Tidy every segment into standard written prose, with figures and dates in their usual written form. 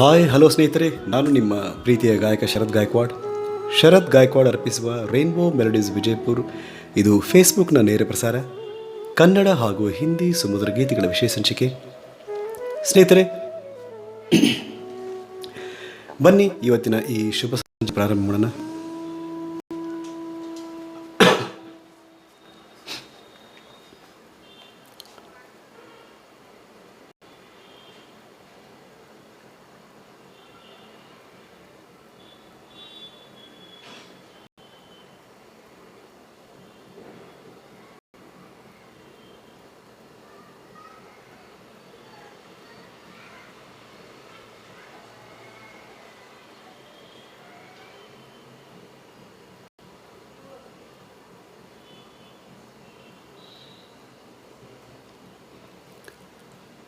Hi hello ಸ್ನೇಹಿತರೆ, ನಾನು ನಿಮ್ಮ ಪ್ರೀತಿಯ ಗಾಯಕ ಶರತ್ ಗಾಯಕ್ವಾಡ್ ಅರ್ಪಿಸುವ ರೈನ್ಬೋ ಮೆಲೋಡೀಸ್ ವಿಜಯಪುರ್. ಇದು ಫೇಸ್ಬುಕ್ನ ನೇರ ಪ್ರಸಾರ, ಕನ್ನಡ ಹಾಗೂ ಹಿಂದಿ ಸುಮಧುರ ಗೀತೆಗಳ ವಿಶೇಷ ಸಂಚಿಕೆ. ಸ್ನೇಹಿತರೆ, ಬನ್ನಿ ಇವತ್ತಿನ ಈ ಶುಭ ಸಂಚಿಕೆ ಪ್ರಾರಂಭ ಮಾಡೋಣ.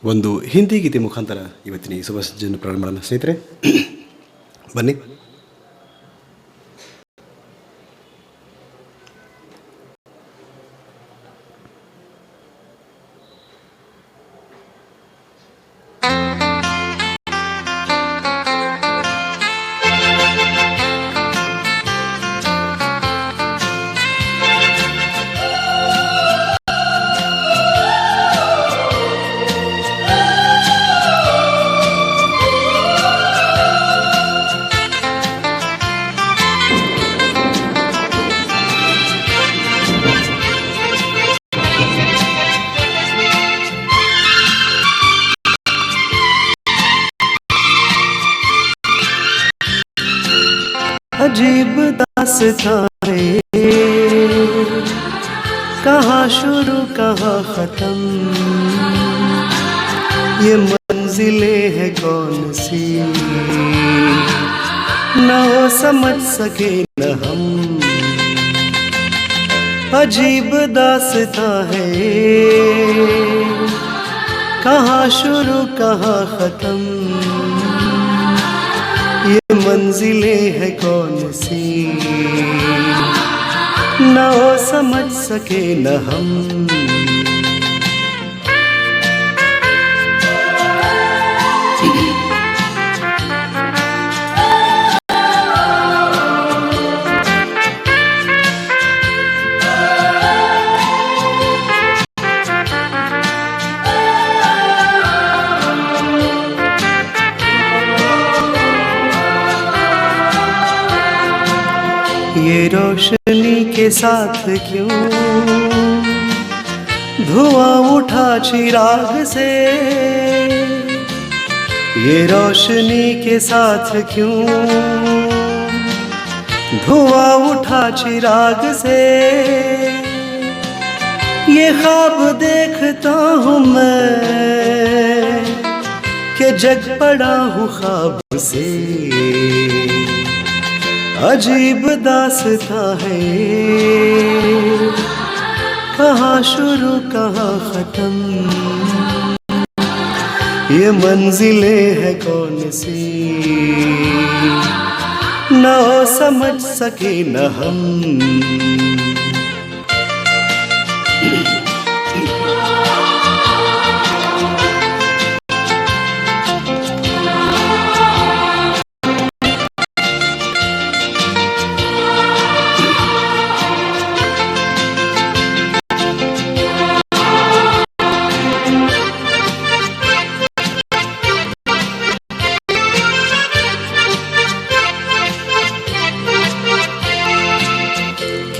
ಒಂದು ಹಿಂದಿ ಗೀತೆ ಮುಖಾಂತರ ಇವತ್ತಿನ ಈ ಶುಭ ಸಂಚಿಕೆಯನ್ನು ಪ್ರಾರಂಭ ಮಾಡೋಣ. ಸ್ನೇಹಿತರೆ, ಬನ್ನಿ. अजीब दास्तां है, कहाँ शुरू कहाँ ख़त्म, ये मंजिलें हैं कौन सी, न हो समझ सके न हम. अजीब दास्तां है, कहाँ शुरू कहाँ ख़त्म, ये मंजिलें हैं कौन सी, न हो समझ सके न हम. ये रोशनी के साथ क्यों धुआं उठा चिराग से, ये रोशनी के साथ क्यों धुआं उठा चिराग से, ये ख्वाब देखता हूँ मैं कि जग पड़ा हूँ ख्वाब से. अजीब दास्तां है, कहाँ शुरू कहाँ ख़त्म, ये मंजिलें हैं कौन सी, न हो समझ सके न हम.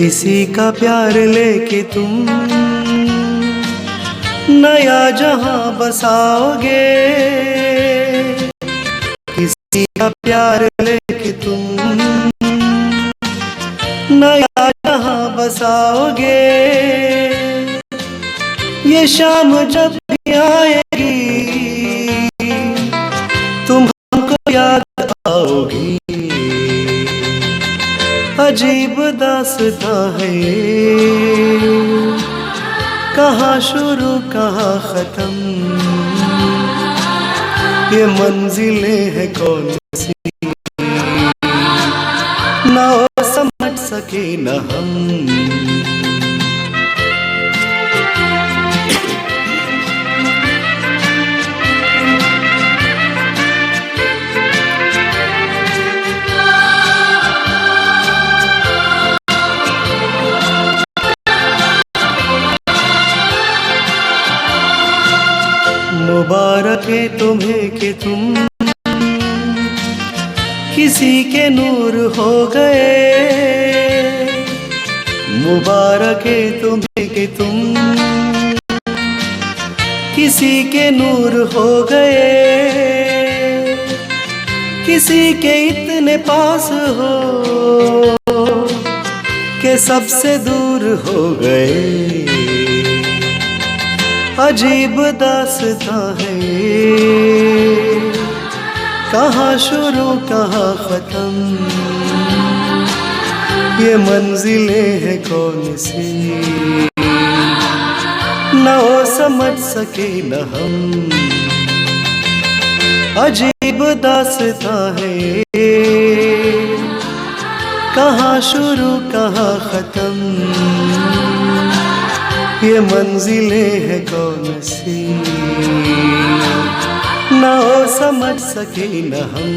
किसी का प्यार लेके तुम नया जहां बसाओगे, किसी का प्यार लेके तुम नया जहां बसाओगे, ये शाम जब भी आएगी तुम हमको याद आओगी. अजीब दास्तां है, कहाँ शुरू कहाँ ख़त्म, ये मंजिलें हैं कौन सी, न हो समझ सके न हम. लेके तुम किसी के नूर हो गए। मुबारक है तुम्हें कि तुम किसी के नूर हो गए। किसी के इतने पास हो के सबसे दूर हो गए। अजीब दास्तां है, कहाँ शुरू कहाँ खत्म, ये मंजिलें हैं कौन सी, न वो समझ सके न हम। अजीब दास्तां है, कहाँ शुरू कहाँ खत्म, ये मंजिलें हैं कौन सी, न वो समझ सके न हम।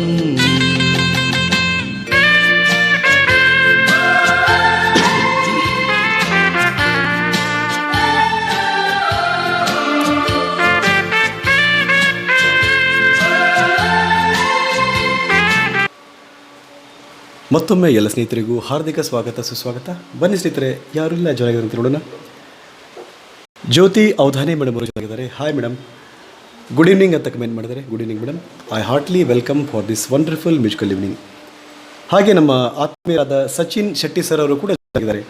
ಮತ್ತೊಮ್ಮೆ ಎಲ್ಲ ಸ್ನೇಹಿತರಿಗೂ ಹಾರ್ದಿಕ ಸ್ವಾಗತ ಸುಸ್ವಾಗತ. ಬನ್ನಿ ಸ್ನೇಹಿತರೆ, ಯಾರೆಲ್ಲ ಜಾಯ್ನ್ ಆಗಿದ್ದಾರೆ ಅಂತ ನೋಡೋಣ. ಜ್ಯೋತಿ ಅವಧಾನಿ ಮೇಡಮ್ ಅವರು ಜಾಯ್ನ್ ಆಗಿದ್ದಾರೆ. ಹಾಯ್ ಮೇಡಮ್, ಗುಡ್ ಈವ್ನಿಂಗ್ ಅಂತ ಕಮೆಂಟ್ ಮಾಡಿದ್ದಾರೆ. Good evening madam, I heartly welcome for this wonderful musical evening. ಹಾಗೆ ನಮ್ಮ ಆತ್ಮೀಯರಾದ ಸಚಿನ್ ಶೆಟ್ಟಿ ಸರ್ ಅವರು ಕೂಡ ಜಾಯ್ನ್ ಆಗಿದ್ದಾರೆ.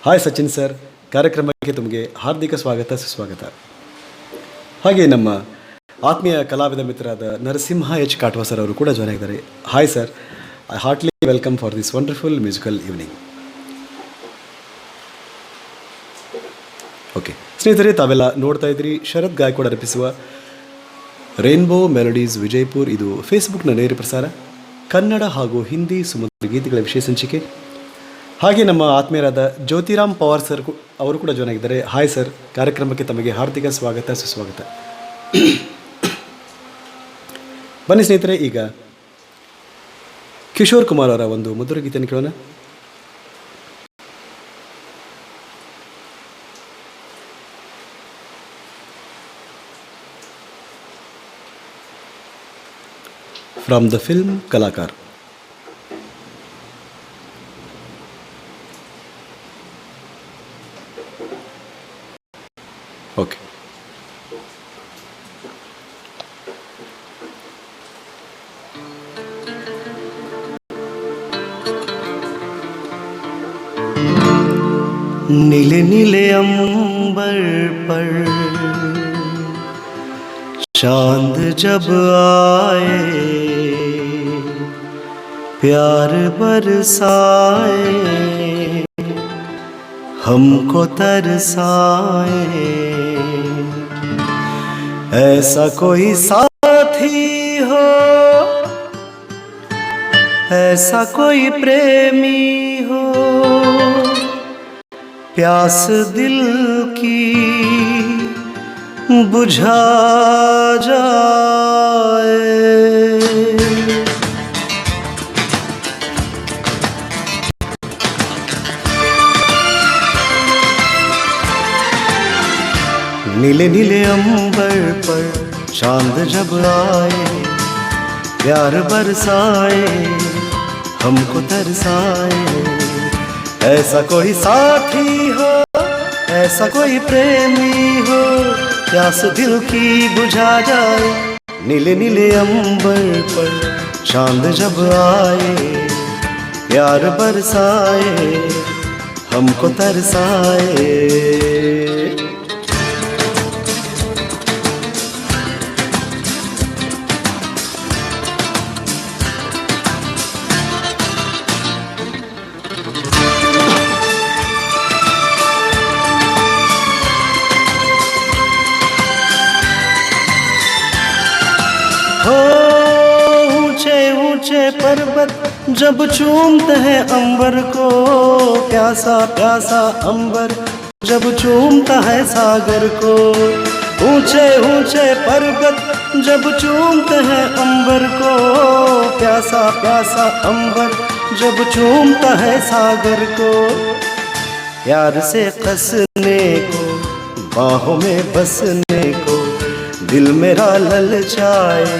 ಹಾಯ್ ಸಚಿನ್ ಸರ್, ಕಾರ್ಯಕ್ರಮಕ್ಕೆ ತಮಗೆ ಹಾರ್ದಿಕ ಸ್ವಾಗತ ಸುಸ್ವಾಗತ. ಹಾಗೆ ನಮ್ಮ ಆತ್ಮೀಯ ಕಲಾವಿದ ಮಿತ್ರರಾದ ನರಸಿಂಹ ಎಚ್ ಕಾಟ್ವಾ ಸರ್ ಅವರು ಕೂಡ ಜಾಯ್ನ್ ಆಗಿದ್ದಾರೆ. Hi sir, I heartly welcome for this wonderful musical evening. Okay ಸ್ನೇಹಿತರೆ, ತಾವೆಲ್ಲ ನೋಡ್ತಾ ಇದ್ರಿ ಶರತ್ ಗಾಯಕ್ವಾಡ್ ಅರ್ಪಿಸುವ ರೈನ್ಬೋ ಮೆಲೋಡೀಸ್ ವಿಜಯಪುರ್. ಇದು ಫೇಸ್ಬುಕ್ನ ನೇರ ಪ್ರಸಾರ, ಕನ್ನಡ ಹಾಗೂ ಹಿಂದಿ ಸುಮಧುರ ಗೀತೆಗಳ ವಿಶೇಷ ಸಂಚಿಕೆ. ಹಾಗೆ ನಮ್ಮ ಆತ್ಮೀಯರಾದ ಜ್ಯೋತಿರಾಮ್ ಪವಾರ್ ಸರ್ ಅವರು ಕೂಡ ಜಾಯ್ನ್ ಆಗಿದ್ದಾರೆ. ಹಾಯ್ ಸರ್, ಕಾರ್ಯಕ್ರಮಕ್ಕೆ ತಮಗೆ ಹಾರ್ದಿಕ ಸ್ವಾಗತ ಸುಸ್ವಾಗತ. ಬನ್ನಿ ಸ್ನೇಹಿತರೆ, ಈಗ ಕಿಶೋರ್ ಕುಮಾರ್ ಅವರ ಒಂದು ಮಧುರ ಗೀತೆಯನ್ನು ಕೇಳೋಣ. From the film Kalakar. Okay, नीले नीले अंबर पर चांद जब आए, प्यार बरसाए, हमको तरसाए। ऐसा कोई साथी हो, ऐसा कोई प्रेमी हो, प्यास दिल की बुझा जाए। नीले नीले अंबर पर चांद जब आए, प्यार बरसाए, हमको तरसाए। ऐसा कोई साथी हो, ऐसा कोई प्रेमी हो, प्यास दिल की बुझा जाए। नीले नीले अंबर पर चांद जब आए, प्यार बरसाए, हमको तरसाए। ऊंचे ऊंचे पर्वत जब चूमते हैं अंबर को, प्यासा प्यासा अंबर जब चूमता है सागर को। ऊंचे ऊंचे पर्वत जब चूमते हैं अंबर को, प्यासा प्यासा अंबर जब चूमता है सागर को। प्यार से कसने को, बाहों में बसने को, दिल मेरा ललचाए,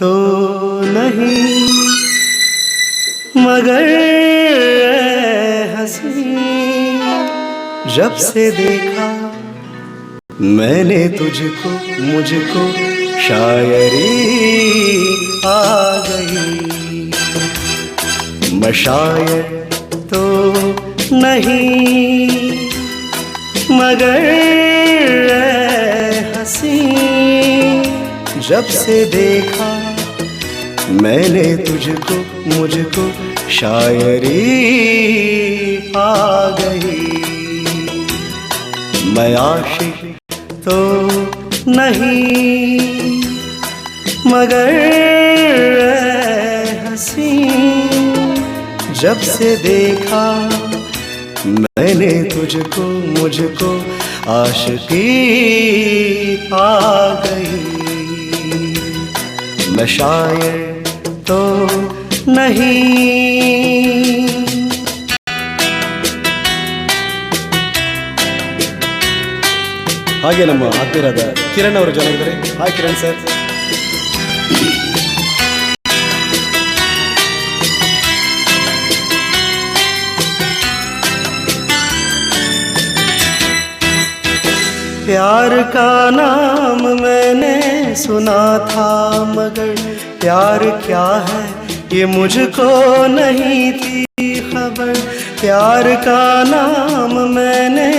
तो नहीं, मगर हंसी जब से देखा मैंने तुझको, मुझको शायरी आ गई। मैं शायर तो नहीं, मगर हंसी जब से देखा मैंने तुझको, मुझको शायरी आ गई। मैं आशिक तो नहीं, मगर हंसी जब से देखा मैंने तुझको, मुझको आशिकी आ गई। मैं शायर तो नहीं। ಹಾಗೆ ನಮ್ಮ ಆತ್ಮೀಯರಾದ ಕಿರಣ್ ಅವರು ಜಾಯ್ನ್ ಆಗಿದ್ದಾರೆ. Hi Kiran sir. प्यार का नाम मैंने सुना था, मगर प्यार क्या है ये मुझको नहीं थी खबर। प्यार का नाम मैंने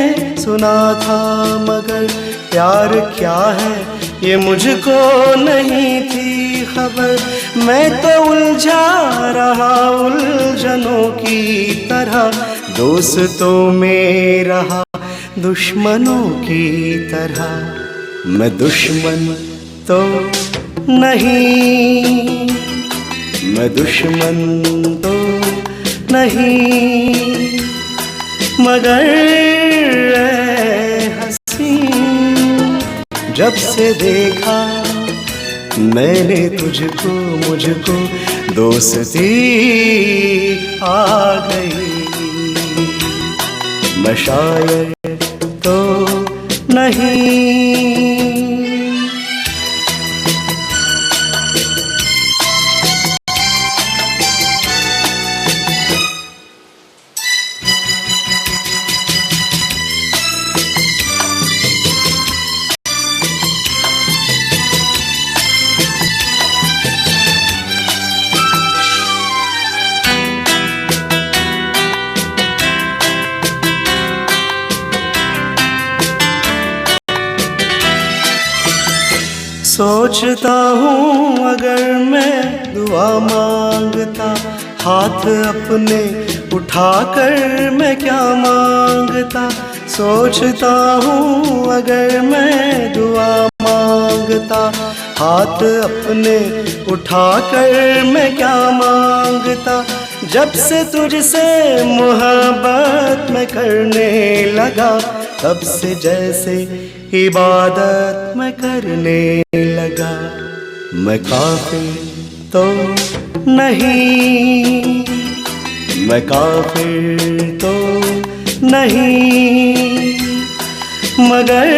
सुना था, मगर प्यार क्या है ये मुझको नहीं थी खबर। मैं तो उलझा रहा उलझनों की तरह, दोस्तों में रहा दुश्मनों की तरह। मैं दुश्मन तो नहीं, मैं दुश्मन तो नहीं, मगर हंसी जब से देखा मैंने तुझको, मुझको दोस्ती आ गई। मैं शायर तो नहीं। सोचता हूँ अगर मैं दुआ मांगता, हाथ अपने उठाकर मैं क्या मांगता। सोचता हूँ अगर मैं दुआ मांगता, हाथ अपने उठाकर मैं क्या मांगता। जब से तुझसे मोहब्बत मैं करने लगा, तब से जैसे इबादत मैं करने लगा। मैं काफिर तो नहीं, मैं काफिर तो नहीं, मगर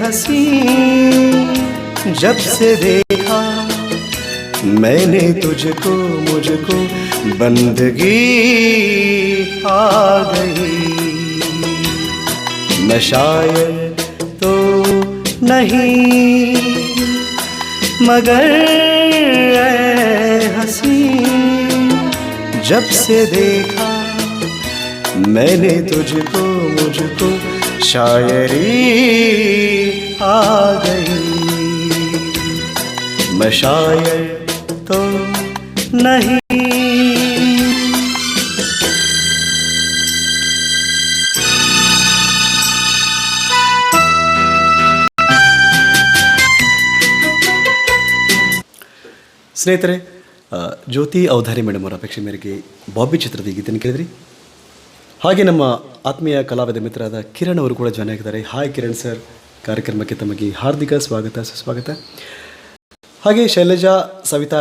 हंसी जब से देखा मैंने तुझको, मुझको बंदगी आ गई। मैं शायर तो नहीं, मगर हंसी जब से देखा मैंने तुझको, मुझको शायरी आ गई। मैं शायर तो नहीं। ಸ್ನೇಹಿತರೆ, ಜ್ಯೋತಿ ಔಧಾರಿ ಮೇಡಮ್ ಅವರ ಅಪೇಕ್ಷೆ ಮೇರೆಗೆ ಬಾಬಿ ಚಿತ್ರದ ಈ ಗೀತೆಯನ್ನು ಕೇಳಿದ್ರಿ. ಹಾಗೆ ನಮ್ಮ ಆತ್ಮೀಯ ಕಲಾವಿದ ಮಿತ್ರರಾದ ಕಿರಣ್ ಅವರು ಕೂಡ ಜಾಯ್ನ್ ಆಗಿದ್ದಾರೆ. ಹಾಯ್ ಕಿರಣ್ ಸರ್, ಕಾರ್ಯಕ್ರಮಕ್ಕೆ ತಮಗೆ ಹಾರ್ದಿಕ ಸ್ವಾಗತ ಸುಸ್ವಾಗತ. ಹಾಗೆ ಶೈಲಜಾ ಸವಿತಾ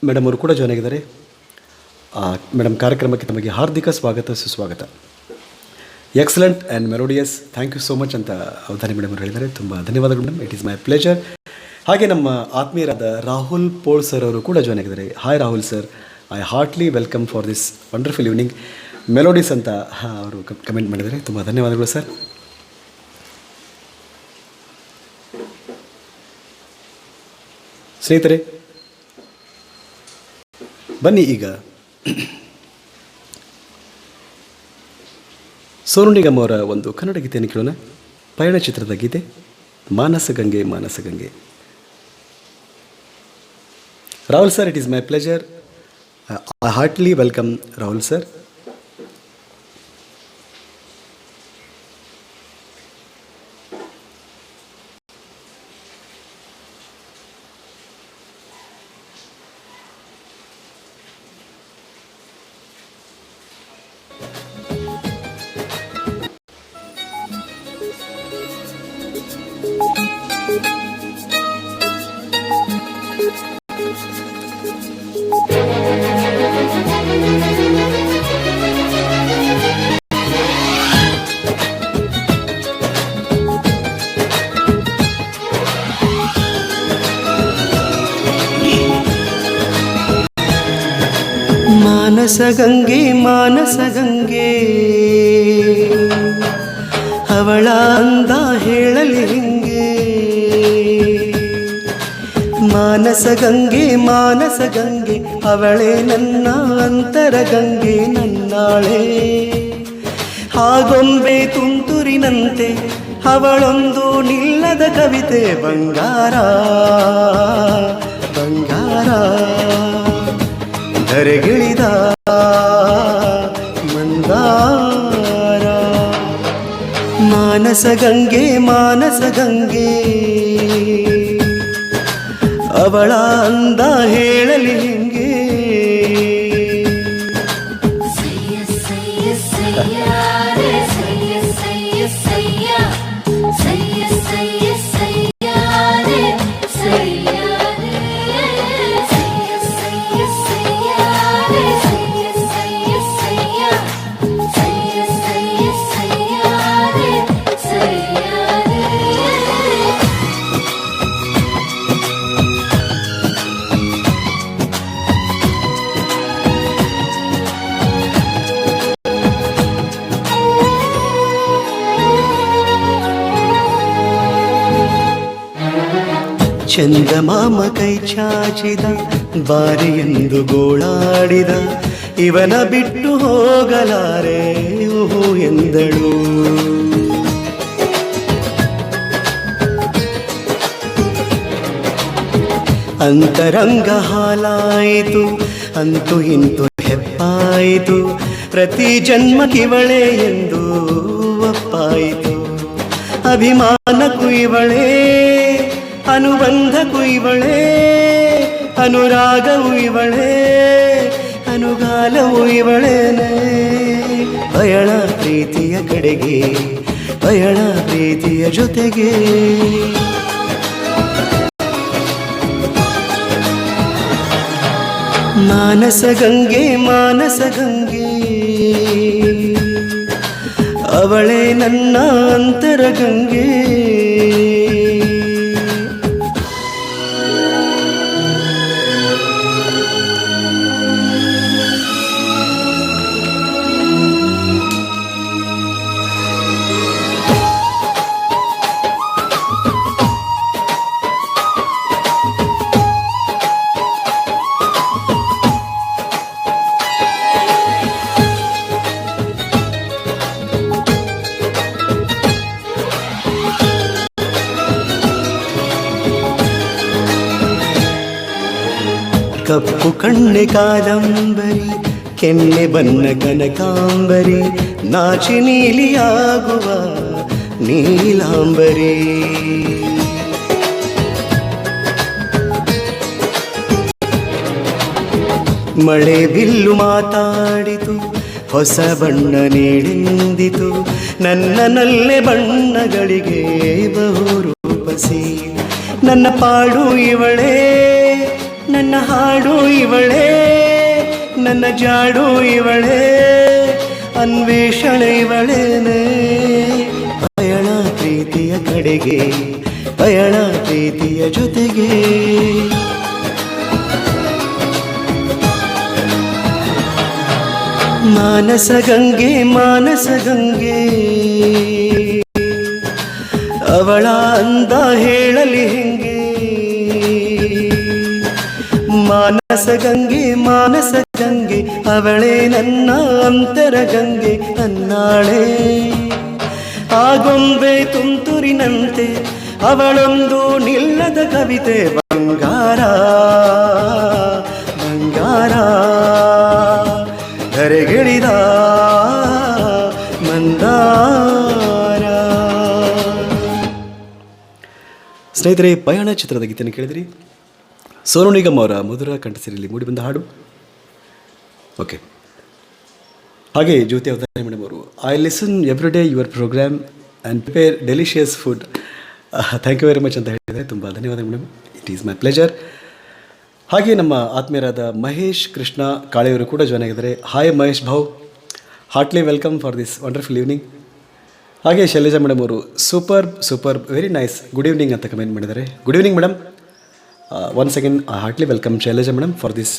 ಮೇಡಮ್ ಅವರು ಕೂಡ ಜಾಯ್ನ್ ಆಗಿದ್ದಾರೆ. ಮೇಡಮ್, ಕಾರ್ಯಕ್ರಮಕ್ಕೆ ತಮಗೆ ಹಾರ್ದಿಕ ಸ್ವಾಗತ ಸುಸ್ವಾಗತ. Excellent and melodious, thank you so much ಅಂತ ಔಧಾರಿ ಮೇಡಮ್ ಅವರು ಹೇಳಿದ್ದಾರೆ. ತುಂಬ ಧನ್ಯವಾದಗಳು madam, it is my pleasure. ಹಾಗೆ ನಮ್ಮ ಆತ್ಮೀಯರಾದ ರಾಹುಲ್ ಪೋಳ್ ಸರ್ ಅವರು ಕೂಡ ಜಾಯ್ನ್ ಆಗಿದ್ದಾರೆ. Hi Rahul sir, I heartly welcome for this wonderful evening melodies ಅಂತ ಅವರು ಕಮೆಂಟ್ ಮಾಡಿದ್ದಾರೆ. ತುಂಬ ಧನ್ಯವಾದಗಳು ಸರ್. ಸ್ನೇಹಿತರೆ, ಬನ್ನಿ ಈಗ ಸೋನು ನಿಗಮ್ ಅವರ ಒಂದು ಕನ್ನಡ ಗೀತೆಯನ್ನು ಕೇಳೋಣ. ಪಯಣ ಚಿತ್ರದ ಗೀತೆ ಮಾನಸಗಂಗೆ ಮಾನಸಗಂಗೆ. Rahul sir, it is my pleasure. I heartly welcome Rahul sir. ಮಾನಸಗಂಗೆ ಮಾನಸಗಂಗೆ ಅವಳ ಅಂದ ಹೇಳಲಿ ಹಿಂಗೆ. ಮಾನಸಗಂಗೆ ಮಾನಸಗಂಗೆ ಅವಳೇ ನನ್ನ ಅಂತರಗಂಗೆ ನನ್ನಾಳೆ. ಹಾಗೊಂಬೆ ತುಂತುರಿನಂತೆ ಅವಳೊಂದು ನಿಲ್ಲದ ಕವಿತೆ ಬಂಗಾರ ಬಂಗಾರ. ಧರೆಗಿಳಿದ ಮಂದಾರ. ಮಾನಸಗಂಗೆ ಮಾನಸಗಂಗೆ ಅವಳ ಅಂದ ಹೇಳಲಿ ಹಿಂಗೆ. ಚಂದಮಾಮ ಕೈ ಚಾಚಿದ ಬಾರಿ ಎಂದು ಗೋಳಾಡಿದ ಇವನ ಬಿಟ್ಟು ಹೋಗಲಾರೆ ಓಹೋ ಎಂದಳು. ಅಂತರಂಗ ಹಾಲಾಯಿತು ಅಂತೂ ಇಂತು ಹೆಪ್ಪಾಯಿತು ಪ್ರತಿ ಜನ್ಮಕ್ಕಿವಳೆ ಎಂದು ಒಪ್ಪಾಯಿತು. ಅಭಿಮಾನಕ್ಕೂ ಇವಳೇ ಅನುಬಂಧಕ್ಕೂ ಇವಳೇ ಅನುರಾಗವೂ ಇವಳೇ ಅನುಗಾಲವೂ ಇವಳೇನೆ. ಪಯಣ ಪ್ರೀತಿಯ ಕಡೆಗೆ ಪಯಣ ಪ್ರೀತಿಯ ಜೊತೆಗೆ. ಮಾನಸಗಂಗೆ ಮಾನಸಗಂಗೆ ಅವಳೇ ನನ್ನ ಅಂತರಗಂಗೆ. ಕಪ್ಪು ಕಣ್ಣೆ ಕಾದಂಬರಿ ಕೆನ್ನೆ ಬನ್ನ ಕನಕಾಂಬರಿ ನಾಚಿ ನೀಲಿಯಾಗುವ ನೀಲಾಂಬರಿ. ಮಳೆ ಬಿಲ್ಲು ಮಾತಾಡಿತು ಹೊಸ ಬಣ್ಣ ನೀಡೆಂದಿತು ನನ್ನನಲ್ಲೇ ಬಣ್ಣಗಳಿಗೆ ಬಹುರೂಪಸಿ. ನನ್ನ ಪಾಡು ಇವಳೇ ನನ್ನ ಹಾಡು ಇವಳೇ ನನ್ನ ಜಾಡು ಇವಳೇ ಅನ್ವೇಷಣೆ ಇವಳೇನೆ. ಪಯಣ ಪ್ರೀತಿಯ ಕಡೆಗೆ ಪಯಣ ಪ್ರೀತಿಯ ಜೊತೆಗೆ. ಮಾನಸ ಗಂಗೆ ಮಾನಸ ಗಂಗೆ, ಅವಳ ಅಂದ ಹೇಳಲಿ ಹೆಂಗೆ. ಮಾನಸ ಗಂಗೆ ಮಾನಸ ಗಂಗೆ, ಅವಳೇ ನನ್ನ ಅಂತರ ಗಂಗೆ ಅನ್ನಾಳೆ. ಆಗೊಂಬೆ ತುಂತುರಿನಂತೆ ಅವಳೊಂದು ನಿಲ್ಲದ ಕವಿತೆ. ಬಂಗಾರ ಬಂಗಾರ ಧರೆಗಿಳಿದ ಮಂದಾರ. ಸ್ನೇಹಿತರೆ, ಪಯಣ ಚಿತ್ರದ ಗೀತೆಯನ್ನು ಕೇಳಿದ್ರಿ. ಸೋನು ನಿಗಮ್ ಅವರ ಮಧುರ ಕಂಠಸಿರಿಯಲ್ಲಿ ಮೂಡಿಬಂದ ಹಾಡು. ಓಕೆ, ಹಾಗೆ ಜ್ಯೋತಿ ಅವತಾರ ಮೇಡಮ್ ಅವರು, I listen every day your program and prepare delicious food. Thank you very much ಅಂತ ಹೇಳಿದರೆ ತುಂಬ ಧನ್ಯವಾದ madam. It is my pleasure. ಹಾಗೆ ನಮ್ಮ ಆತ್ಮೀಯರಾದ ಮಹೇಶ್ ಕೃಷ್ಣ ಕಾಳೆಯವರು ಕೂಡ ಜಾಯ್ನ್ ಆಗಿದ್ದಾರೆ. Hi Mahesh Bhav, heartly welcome for this wonderful evening. ಹಾಗೆ ಶೈಲಜಾ ಮೇಡಮ್ ಅವರು super very nice good evening ಅಂತ ಕಮೆಂಟ್ ಮಾಡಿದ್ದಾರೆ. Good evening madam. Once again heartly welcome Shailaja madam for this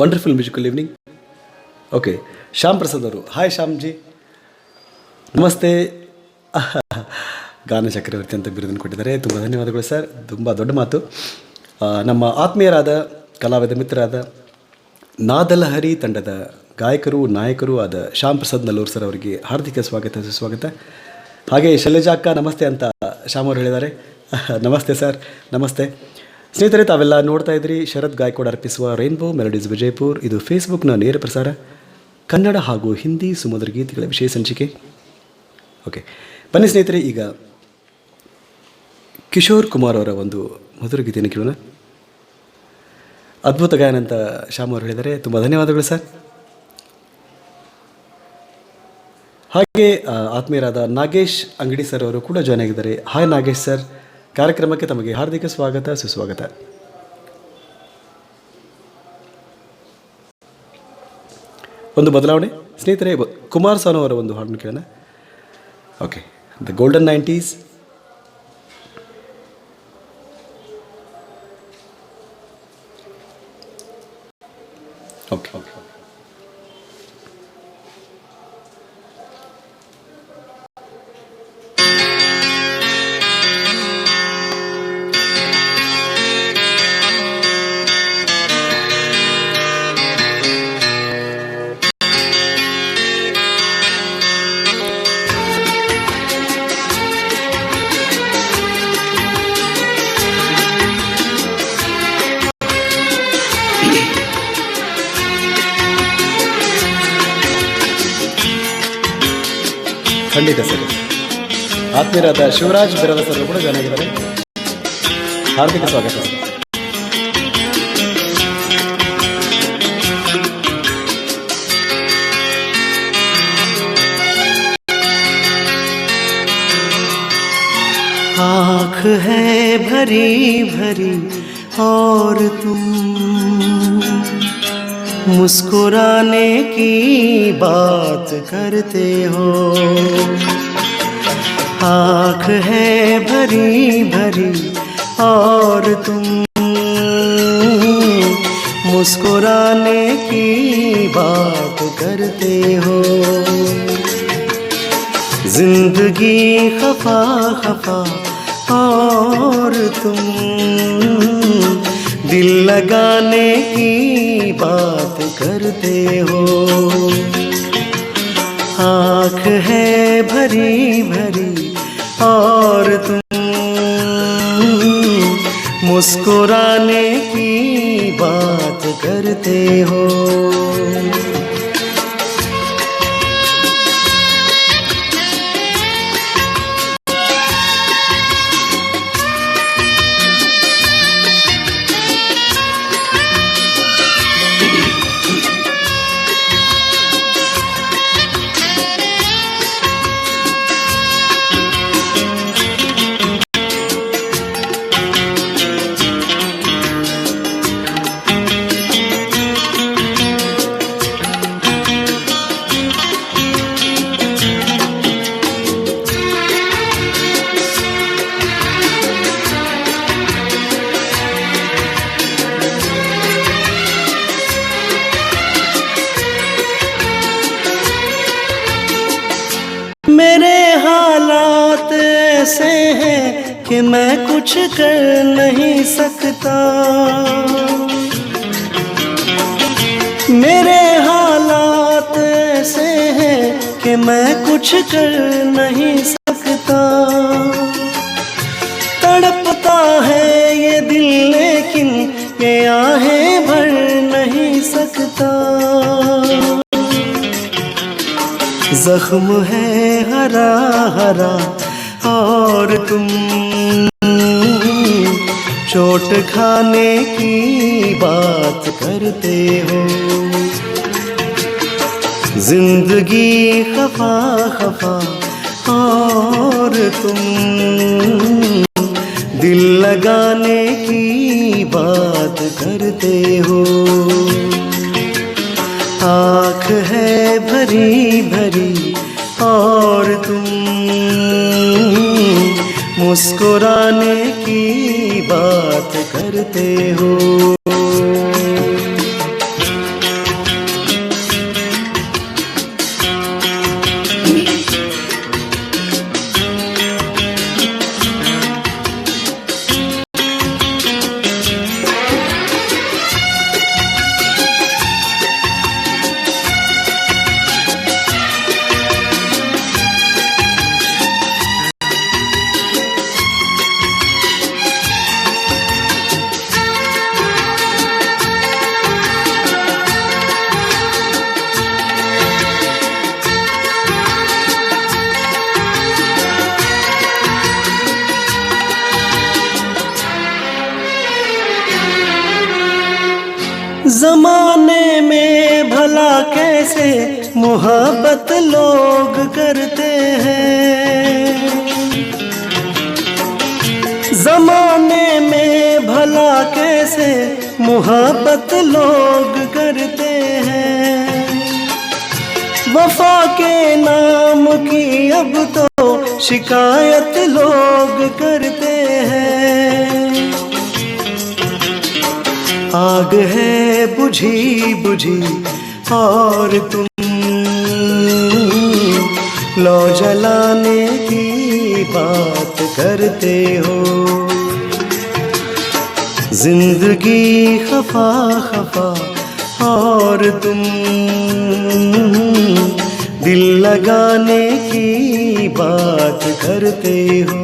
wonderful musical evening. Okay, Shyam Prasad ಅವರು, ಹಾಯ್ ಶ್ಯಾಮ್ ಜಿ, ನಮಸ್ತೆ. ಗಾನ ಚಕ್ರವರ್ತಿ ಅಂತ ಬಿರುದನ್ನು ಕೊಟ್ಟಿದ್ದಾರೆ. ತುಂಬ ಧನ್ಯವಾದಗಳು ಸರ್, ತುಂಬ ದೊಡ್ಡ ಮಾತು. ನಮ್ಮ ಆತ್ಮೀಯರಾದ ಕಲಾವಿದ ಮಿತ್ರರಾದ ನಾದಲಹರಿ ತಂಡದ ಗಾಯಕರು ನಾಯಕರು ಆದ ಶ್ಯಾಮ್ ಪ್ರಸಾದ್ ನಲ್ಲೂರ್ ಸರ್ ಅವರಿಗೆ ಹಾರ್ದಿಕ ಸ್ವಾಗತ ಸುಸ್ವಾಗತ. ಹಾಗೆ ಶೈಲಜಾ ಅಕ್ಕ ನಮಸ್ತೆ ಅಂತ ಶ್ಯಾಮ್ ಅವರು ಹೇಳಿದ್ದಾರೆ. ನಮಸ್ತೆ ಸರ್, ನಮಸ್ತೆ. ಸ್ನೇಹಿತರೆ, ತಾವೆಲ್ಲ ನೋಡ್ತಾ ಇದ್ರಿ ಶರತ್ ಗಾಯಕ್ವಾಡ್ ಅರ್ಪಿಸುವ ರೈನ್ಬೋ ಮೆಲೋಡೀಸ್ ವಿಜಯಪುರ್. ಇದು ಫೇಸ್ಬುಕ್ನ ನೇರ ಪ್ರಸಾರ, ಕನ್ನಡ ಹಾಗೂ ಹಿಂದಿ ಸುಮಧುರ ಗೀತೆಗಳ ವಿಶೇಷ ಸಂಚಿಕೆ. ಓಕೆ, ಬನ್ನಿ ಸ್ನೇಹಿತರೆ, ಈಗ ಕಿಶೋರ್ ಕುಮಾರ್ ಅವರ ಒಂದು ಮಧುರ ಗೀತೆಯನ್ನು ಕೇಳೋಣ. ಅದ್ಭುತ ಗಾಯನ ಅಂತ ಶ್ಯಾಮ್ ಅವರು ಹೇಳಿದ್ದಾರೆ. ತುಂಬ ಧನ್ಯವಾದಗಳು ಸರ್. ಹಾಗೆ ಆತ್ಮೀಯರಾದ ನಾಗೇಶ್ ಅಂಗಡಿ ಸರ್ ಅವರು ಕೂಡ ಜಾಯ್ನ್ ಆಗಿದ್ದಾರೆ. ಹಾಯ್ ನಾಗೇಶ್ ಸರ್, ಕಾರ್ಯಕ್ರಮಕ್ಕೆ ತಮಗೆ ಹಾರ್ದಿಕ ಸ್ವಾಗತ ಸುಸ್ವಾಗತ. ಒಂದು ಬದಲಾವಣೆ ಸ್ನೇಹಿತರೆ, ಕುಮಾರ್ ಸಾನು ಅವರ ಒಂದು ಹಾಡನ್ನು ಕೇಳೋಣ. Okay, the golden 90s. Okay okay ಖಂಡಿತ ಸರ್. ಆತ್ಮೀಯರಾದ ಶಿವರಾಜ್ ಬಿರದ ಸರ್ ಕೂಡ ಜಾಯ್ನ್ ಆಗಿದ್ದಾರೆ. ಹಾರ್ದಿಕ ಸ್ವಾಗತ ಸರ್. आँख है भरी भरी और तुम मुस्कुराने की बात करते हो. आँख है भरी भरी और तुम मुस्कुराने की बात करते हो. जिंदगी खफा खफा और तुम दिल लगाने की बात करते हो. आँख है भरी भरी और तुम मुस्कुराने की बात करते हो. कि मैं कुछ कर नहीं सकता। मेरे हालात ऐसे हैं कि मैं कुछ कर नहीं सकता। तड़पता है ये दिल लेकिन ये आहें भर नहीं सकता। जख्म है हरा हरा और तुम चोट खाने की बात करते हो। जिंदगी खफा खफा और तुम दिल लगाने की बात करते हो। आँख है भरी भरी और तुम मुस्कुराने की बात करते हो। ज़माने में भला कैसे मोहब्बत लोग करते हैं। ज़माने में भला कैसे मोहब्बत लोग करते हैं। वफा के नाम की अब तो शिकायत लोग करते हैं। आग है बुझी बुझी और तुम लौ जलाने की बात करते हो। जिंदगी खफा खफा और तुम दिल लगाने की बात करते हो।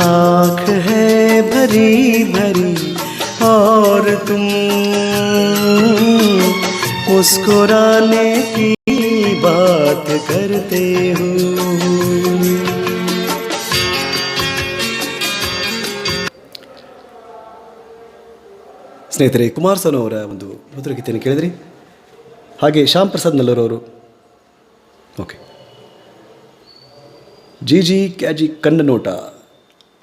आँख है भरी भरी और तुम मुस्कुराने की बात करते हो। ಸ್ನೇಹಿತರೆ, ಕುಮಾರ್ ಸೋನು ಅವರ ಒಂದು ಮಧುರ ಗೀತೆಯನ್ನು ಕೇಳಿದ್ರಿ. ಹಾಗೆ ಶ್ಯಾಮ್ ಪ್ರಸಾದ್ ನಲ್ಲೂರವರು ಓಕೆ ಜಿ ಜಿ ಕ್ಯಾಜಿ ಕಣ್ಣ ನೋಟ,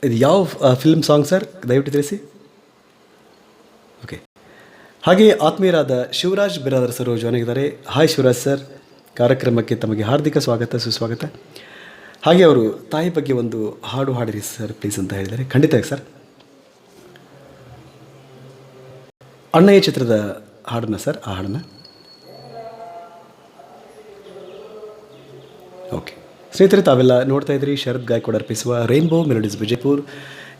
ಇದು ಯಾವ ಫಿಲ್ಮ್ ಸಾಂಗ್ ಸರ್, ದಯವಿಟ್ಟು ತಿಳಿಸಿ. ಓಕೆ, ಹಾಗೆ ಆತ್ಮೀಯರಾದ ಶಿವರಾಜ್ ಬಿರಾದರ್ ಸರ್ ಜಾಯ್ನ್ ಆಗಿದ್ದಾರೆ. ಹಾಯ್ ಶಿವರಾಜ್ ಸರ್, ಕಾರ್ಯಕ್ರಮಕ್ಕೆ ತಮಗೆ ಹಾರ್ದಿಕ ಸ್ವಾಗತ ಸುಸ್ವಾಗತ. ಹಾಗೆ ಅವರು ತಾಯಿ ಬಗ್ಗೆ ಒಂದು ಹಾಡು ಹಾಡಿರಿ ಸರ್ ಪ್ಲೀಸ್ ಅಂತ ಹೇಳಿದ್ದಾರೆ. ಖಂಡಿತ ಸರ್. ಅಣ್ಣಯ್ಯ ಚಿತ್ರದ ಹಾಡನ್ನ ಸರ್, ಆ ಹಾಡನ್ನ ಓಕೆ. ಸ್ನೇಹಿತರೆ, ತಾವೆಲ್ಲ ನೋಡ್ತಾ ಇದ್ರಿ ಶರದ್ ಗಾಯಕ್ವಾಡ್ ಅರ್ಪಿಸುವ ರೈನ್ಬೋ ಮೆಲೋಡೀಸ್ ವಿಜಯಪುರ್.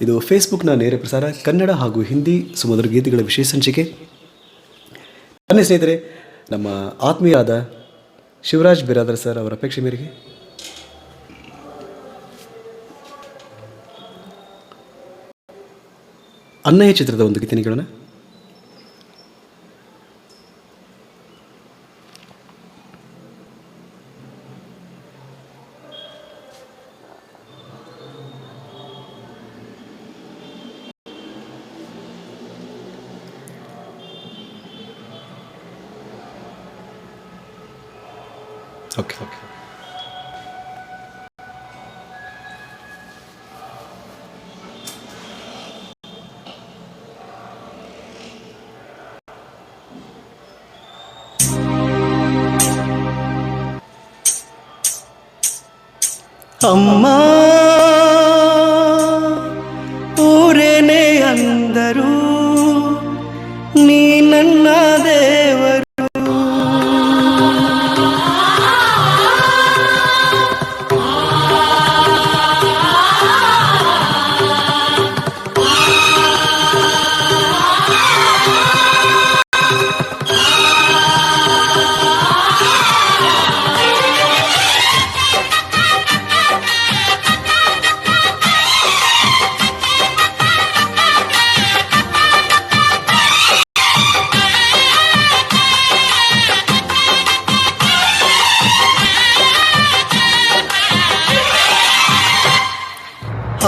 ಇದು ಫೇಸ್ಬುಕ್ನ ನೇರ ಪ್ರಸಾರ, ಕನ್ನಡ ಹಾಗೂ ಹಿಂದಿ ಸುಮಧುರ ಗೀತೆಗಳ ವಿಶೇಷ ಸಂಚಿಕೆ. ಬನ್ನಿ ಸ್ನೇಹಿತರೆ, ನಮ್ಮ ಆತ್ಮೀಯರಾದ ಶಿವರಾಜ್ ಬಿರಾದರ್ ಸರ್ ಅವರ ಅಪೇಕ್ಷೆ ಮೇರೆಗೆ ಅಣ್ಣಯ್ಯ ಚಿತ್ರದ ಒಂದು ಗೀತೆಗಳನ್ನು ಓಕೆ ಓಕೆ. అమ్మా ఊరేనే అందరూ నీ నన్న దేవరు.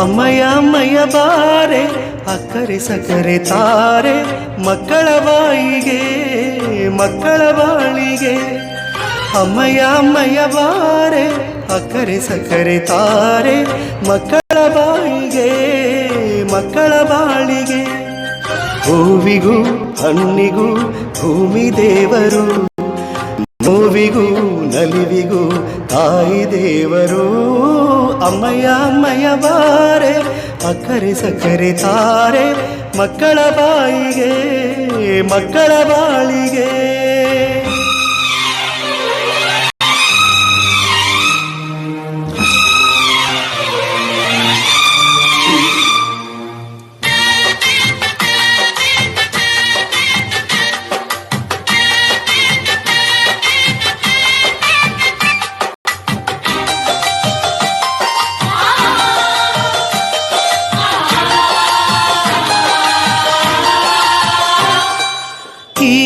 ಅಮ್ಮಯ್ಯ ಅಮ್ಮಯ್ಯ ಬಾರೆ ಅಕ್ಕರೆ ಸಕ್ಕರೆ ತಾರೆ ಮಕ್ಕಳ ಬಾಯಿಗೆ ಮಕ್ಕಳ ಬಾಳಿಗೆ. ಅಮ್ಮಯ್ಯ ಅಮ್ಮಯ್ಯ ಬಾರೆ ಅಕ್ಕರೆ ಸಕ್ಕರೆ ತಾರೆ ಮಕ್ಕಳ ಬಾಯಿಗೆ ಮಕ್ಕಳ ಬಾಳಿಗೆ. ಹೂವಿಗೂ ಹಣ್ಣಿಗೂ ಭೂಮಿ ದೇವರು, ನೋವಿಗೂ ನಲಿವಿಗೂ ತಾಯಿ ದೇವರು. ಅಮ್ಮಯ್ಯ ಅಮ್ಮಯ್ಯ ಬಾರೆ ಅಕ್ಕರೆ ಸಕ್ಕರೆ ತಾರೆ ಮಕ್ಕಳ ಬಾಯಿಗೆ ಮಕ್ಕಳ ಬಾಳಿಗೆ. ಈ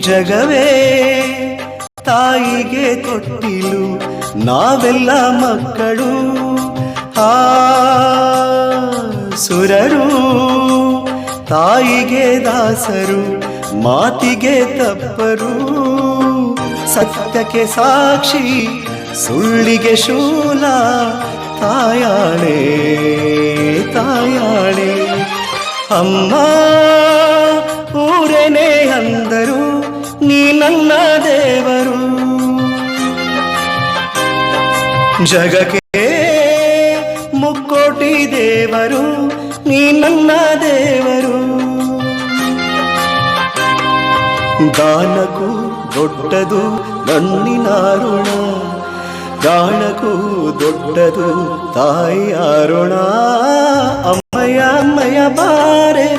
ಜಗವೇ ತಾಯಿಗೆ ತೊಟ್ಟಿಲು, ನಾವೆಲ್ಲ ಮಕ್ಕಳು. ಆ ಸುರರು ತಾಯಿಗೆ ದಾಸರು, ಮಾತಿಗೆ ತಪ್ಪರು. ಸತ್ಯಕ್ಕೆ ಸಾಕ್ಷಿ ಸುಳ್ಳಿಗೆ ಶೂಲ, ತಾಯಾಣೆ ತಾಯಾಣೆ. ಅಮ್ಮ ಊರೇನೇ ಅಂದರು, ನೀ ನನ್ನ ದೇವರು. ಜಗಕ್ಕೆ ಮುಕ್ಕೋಟಿ ದೇವರು, ನೀ ನನ್ನ ದೇವರು. ದಾನಕ್ಕೂ ದೊಡ್ಡದು ನನ್ನಿನ ಋಣ, ಗಾಣಕ್ಕೂ ದೊಡ್ಡದು ತಾಯಿ ಅರುಣ. ಅಮ್ಮಯ್ಯ ಅಮ್ಮಯ್ಯ ಬಾರೆ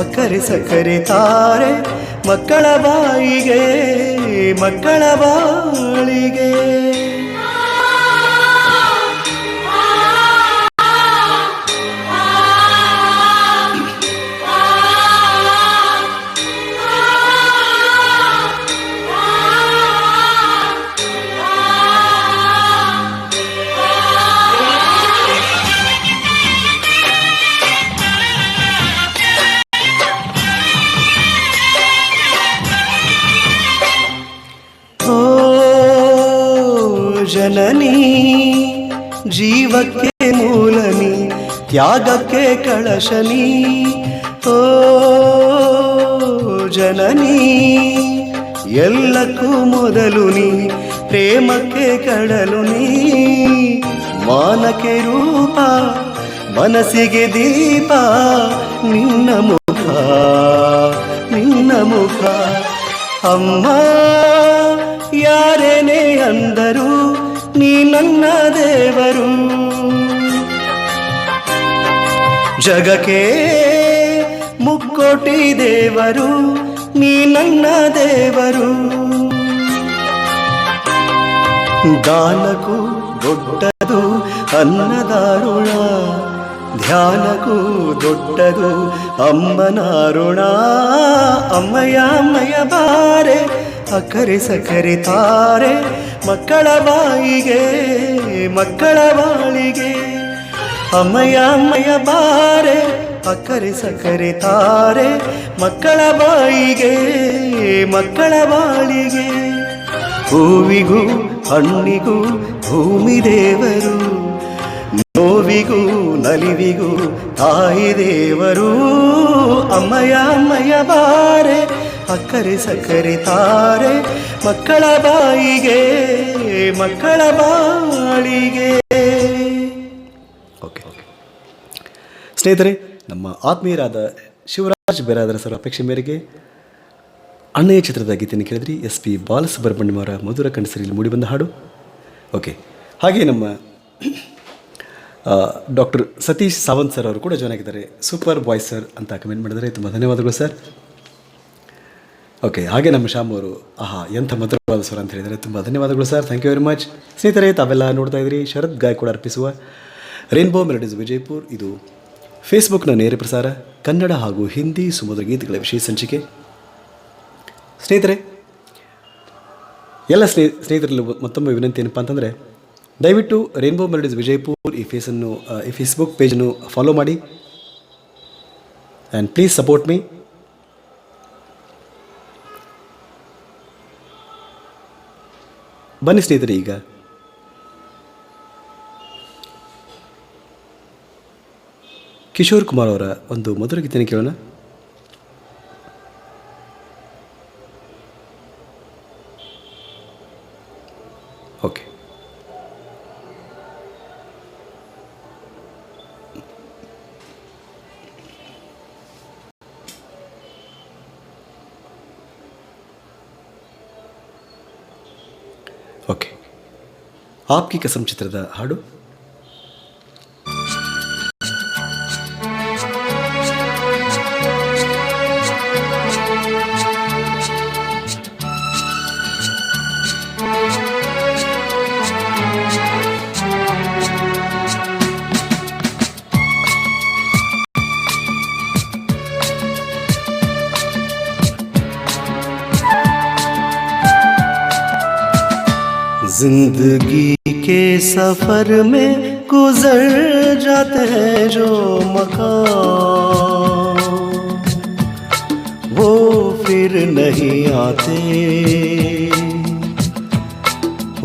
ಅಕ್ಕರೆ ಸಕ್ಕರೆ ತಾರೆ ಮಕ್ಕಳ ಬಾಯಿಗೆ ಮಕ್ಕಳ ಬಾಳಿಗೆ. ಜನನಿ ಜೀವಕ್ಕೆ ಮೂಲನಿ, ತ್ಯಾಗಕ್ಕೆ ಕಳಶನಿ. ಓ ಜನನಿ ಎಲ್ಲಕ್ಕೂ ಮೊದಲು ನೀ, ಪ್ರೇಮಕ್ಕೆ ಕಡಲು ನೀ. ಮಾನಕ್ಕೆ ರೂಪ ಮನಸ್ಸಿಗೆ ದೀಪ, ನಿನ್ನ ಮುಖ ನಿನ್ನ ಮುಖ. ಅಮ್ಮ ಯಾರೇನೇ ಅಂದರು, ನೀ ನನ್ನ ದೇವರು. ಜಗಕ್ಕೆ ಮುಕ್ಕೋಟಿ ದೇವರು, ನೀ ನನ್ನ ದೇವರು. ದಾನಕ್ಕೂ ದೊಡ್ಡದು ಅನ್ನದಾರುಣ, ಧ್ಯಾನಕ್ಕೂ ದೊಡ್ಡದು ಅಮ್ಮನ ಋಣ. ಅಮ್ಮಯ್ಯ ಅಮ್ಮಯ್ಯ ಬಾರೆ ಅಕ್ಕರೆ ಸಕ್ಕರೆ ತಾರೆ ಮಕ್ಕಳ ಬಾಯಿಗೆ ಮಕ್ಕಳ ಬಾಳಿಗೆ. ಅಮ್ಮಯ್ಯ ಅಮ್ಮಯ್ಯ ಬಾರೆ ಅಕ್ಕರೆ ಸಕ್ಕರೆ ತಾರೆ ಮಕ್ಕಳ ಬಾಯಿಗೆ ಮಕ್ಕಳ ಬಾಳಿಗೆ. ಹೂವಿಗೂ ಹಣ್ಣಿಗೂ ಭೂಮಿ ದೇವರು, ನೋವಿಗೂ ನಲಿವಿಗೂ ತಾಯಿ ದೇವರು. ಅಮ್ಮಯ್ಯ ಅಮ್ಮಯ್ಯ ಬಾರೆ ಅಕ್ಕರೆ ಸಕ್ಕರೆ ತಾರೆ ಮಕ್ಕಳ ಬಾಯಿಗೆ ಮಕ್ಕಳ ಬಾಳಿಗೆ. ಓಕೆ ಸ್ನೇಹಿತರೆ, ನಮ್ಮ ಆತ್ಮೀಯರಾದ ಶಿವರಾಜ್ ಬೆರಾದರ ಸರ್ ಅಪೇಕ್ಷೆ ಮೇರೆಗೆ ಅಣ್ಣಯ್ಯ ಚಿತ್ರದ ಗೀತೆಯನ್ನು ಕೇಳಿದ್ರಿ. SP ಬಾಲಸುಬ್ರಹ್ಮಣ್ಯಂ ಅವರ ಮಧುರ ಕಂಠಸಿರಿಯಲ್ಲಿ ಮೂಡಿಬಂದ ಹಾಡು. ಓಕೆ, ಹಾಗೆ ನಮ್ಮ ಡಾಕ್ಟರ್ ಸತೀಶ್ ಸಾವಂತ್ ಸರ್ ಅವರು ಕೂಡ ಜಾಯ್ನ್ ಆಗಿದ್ದಾರೆ. ಸೂಪರ್ ಬಾಯ್ ಸರ್ ಅಂತ ಕಮೆಂಟ್ ಮಾಡಿದರೆ, ತುಂಬ ಧನ್ಯವಾದಗಳು ಸರ್. ಓಕೆ, ಹಾಗೆ ನಮ್ಮ ಶ್ಯಾಮ್ ಅವರು ಎಂಥ ಮಧುರವಾದ ಸ್ವರ ಅಂತ ಹೇಳಿದ್ದಾರೆ, ತುಂಬ ಧನ್ಯವಾದಗಳು sir. Thank you very much. ಸ್ನೇಹಿತರೆ, ತಾವೆಲ್ಲ ನೋಡ್ತಾ ಇದ್ದೀರಿ ಶರತ್ ಗಾಯಕ್ವಾಡ್ ಅರ್ಪಿಸುವ ರೈನ್ಬೋ ಮೆಲೋಡೀಸ್ ವಿಜಯಪುರ್. ಇದು ಫೇಸ್ಬುಕ್ನ ನೇರ ಪ್ರಸಾರ, ಕನ್ನಡ ಹಾಗೂ ಹಿಂದಿ ಸುಮಧುರ ಗೀತೆಗಳ ವಿಶೇಷ ಸಂಚಿಕೆ. ಸ್ನೇಹಿತರೆ, ಎಲ್ಲ ಸ್ನೇಹಿತರಲ್ಲಿ ಮತ್ತೊಮ್ಮೆ ವಿನಂತಿ ಏನಪ್ಪ ಅಂತಂದರೆ, ದಯವಿಟ್ಟು ರೇನ್ಬೋ ಮೆಲಡೀಸ್ ವಿಜಯಪುರ್ ಈ ಫೇಸ್ಬುಕ್ ಪೇಜನ್ನು ಫಾಲೋ ಮಾಡಿ ಆ್ಯಂಡ್ ಪ್ಲೀಸ್ ಸಪೋರ್ಟ್ ಮೀ. ಬನ್ನಿ ಸ್ನೇಹಿತರೆ, ಈಗ ಕಿಶೋರ್ ಕುಮಾರ್ ಅವರ ಒಂದು ಮಧುರ ಗೀತೆಯನ್ನು ಕೇಳೋಣ. ಓಕೆ, ಓಕೆ, ಆಪ್ಕಿ ಕಸಮ್ ಚಿತ್ರದ ಹಾಡು. जिंदगी के सफर में गुजर जाते हैं जो मकाम, वो फिर नहीं आते,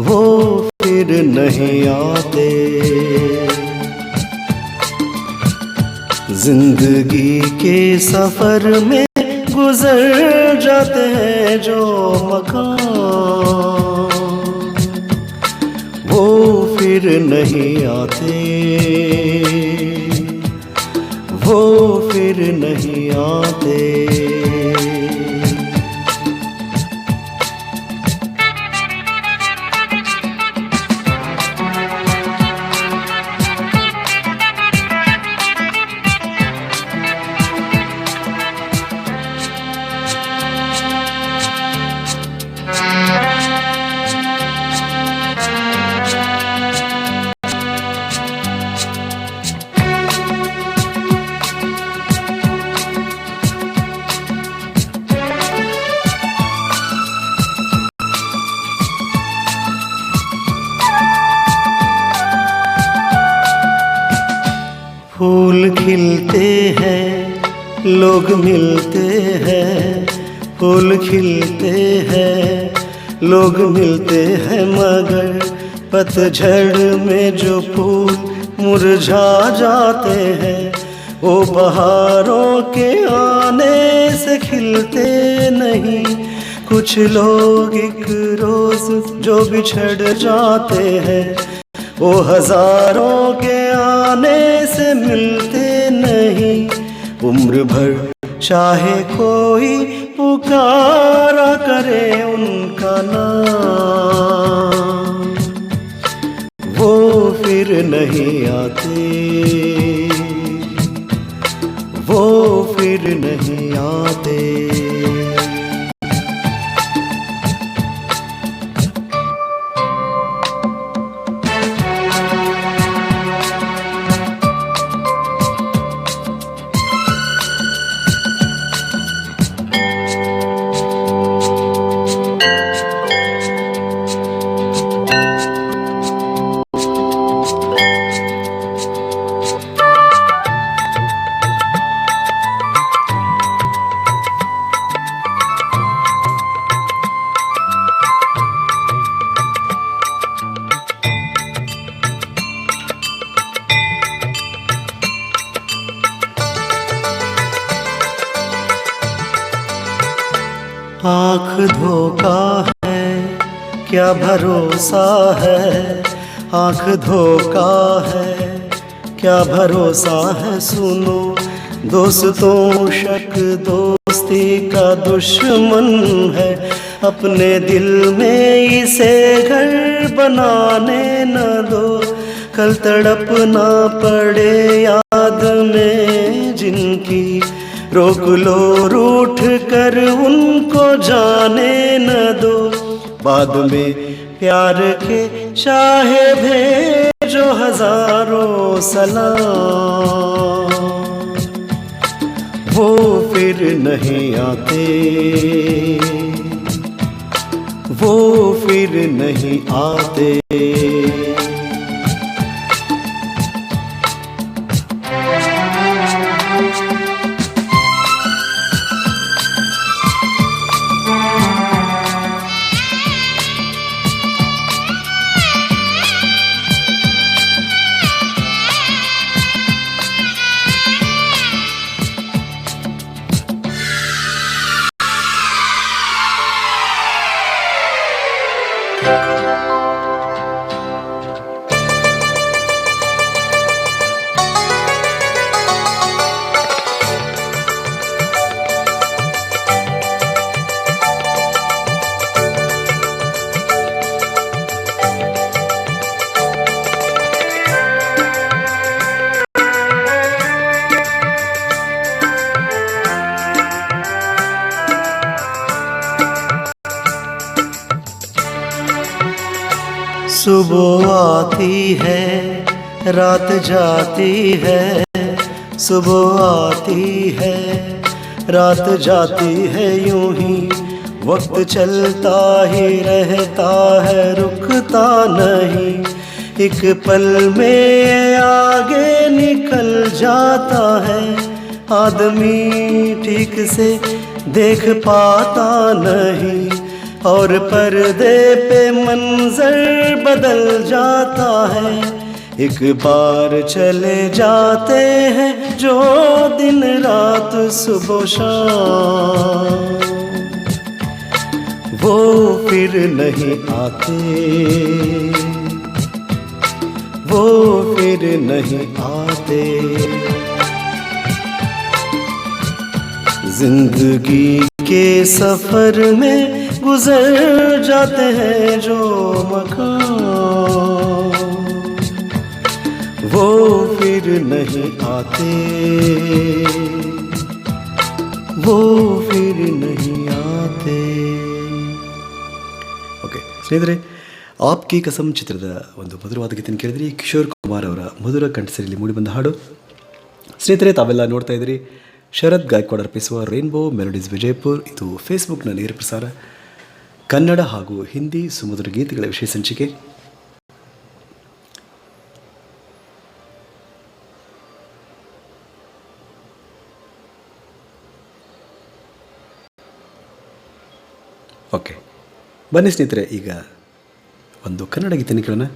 वो फिर नहीं आते. जिंदगी के सफर में गुजर जाते हैं जो मकाम, वो फिर नहीं आते, वो फिर नहीं आते. फूल खिलते हैं, लोग मिलते हैं, फूल खिलते हैं, लोग मिलते हैं, मगर पतझड़ में जो फूल मुरझा जाते हैं, वो बहारों के आने से खिलते नहीं. कुछ लोग एक रोज जो बिछड़ जाते हैं, वो हजारों के आने से मिलते नहीं. उम्र भर चाहे कोई पुकारा करे उनका नाम, वो फिर नहीं आते, वो फिर नहीं आते. आँख धोखा है क्या भरोसा है, आँख धोखा है क्या भरोसा है. सुनो दोस्तों, शक दोस्ती का दुश्मन है, अपने दिल में इसे घर बनाने न दो. कल तड़पना पड़े याद में जिनकी, रोक लो रूठ कर उनको जाने न दो. बाद में प्यार के चाहे भेजो हजारों सलाम, वो फिर नहीं आते, वो फिर नहीं आते. सुबह आती है रात जाती है, सुबह आती है रात जाती है, यूं ही वक्त चलता ही रहता है, रुकता नहीं। एक पल में आगे निकल जाता है, आदमी ठीक से देख पाता नहीं, और पर्दे पे मंजर बदल जाता है। एक बार चले जाते हैं जो दिन रात सुबह शाम, वो फिर नहीं आते, वो फिर नहीं आते। जिंदगी के सफर में गुजर जाते हैं जो मकाम, वो फिर नहीं आते, वो फिर नहीं आते. ಓಕೆ ಸ್ನೇಹಿತರೆ, ಆಪ್ಕಿ ಕಸಮ್ ಚಿತ್ರದ ಒಂದು ಮಧುರವಾದ ಗೀತೆಯನ್ನು ಕೇಳಿದ್ರಿ. ಕಿಶೋರ್ ಕುಮಾರ್ ಅವರ ಮಧುರ ಕಂಠಸಿರಿಯಲ್ಲಿ ಮೂಡಿಬಂದ ಹಾಡು. ಸ್ನೇಹಿತರೆ, ತಾವೆಲ್ಲ ನೋಡ್ತಾ ಇದ್ದೀರಿ ಶರದ್ ಗಾಯಕ್ವಾಡ್ ಅರ್ಪಿಸುವ ರೈನ್ಬೋ ಮೆಲೋಡೀಸ್ ವಿಜಯಪುರ್. ಇದು ಫೇಸ್ಬುಕ್ನ ನೇರ ಪ್ರಸಾರ, ಕನ್ನಡ ಹಾಗೂ ಹಿಂದಿ ಸುಮಧುರ ಗೀತೆಗಳ ವಿಶೇಷ ಸಂಚಿಕೆ. ಓಕೆ, ಬನ್ನಿ ಸ್ನೇಹಿತರೆ, ಈಗ ಒಂದು ಕನ್ನಡ ಗೀತೆಯನ್ನು ಕೇಳೋಣ.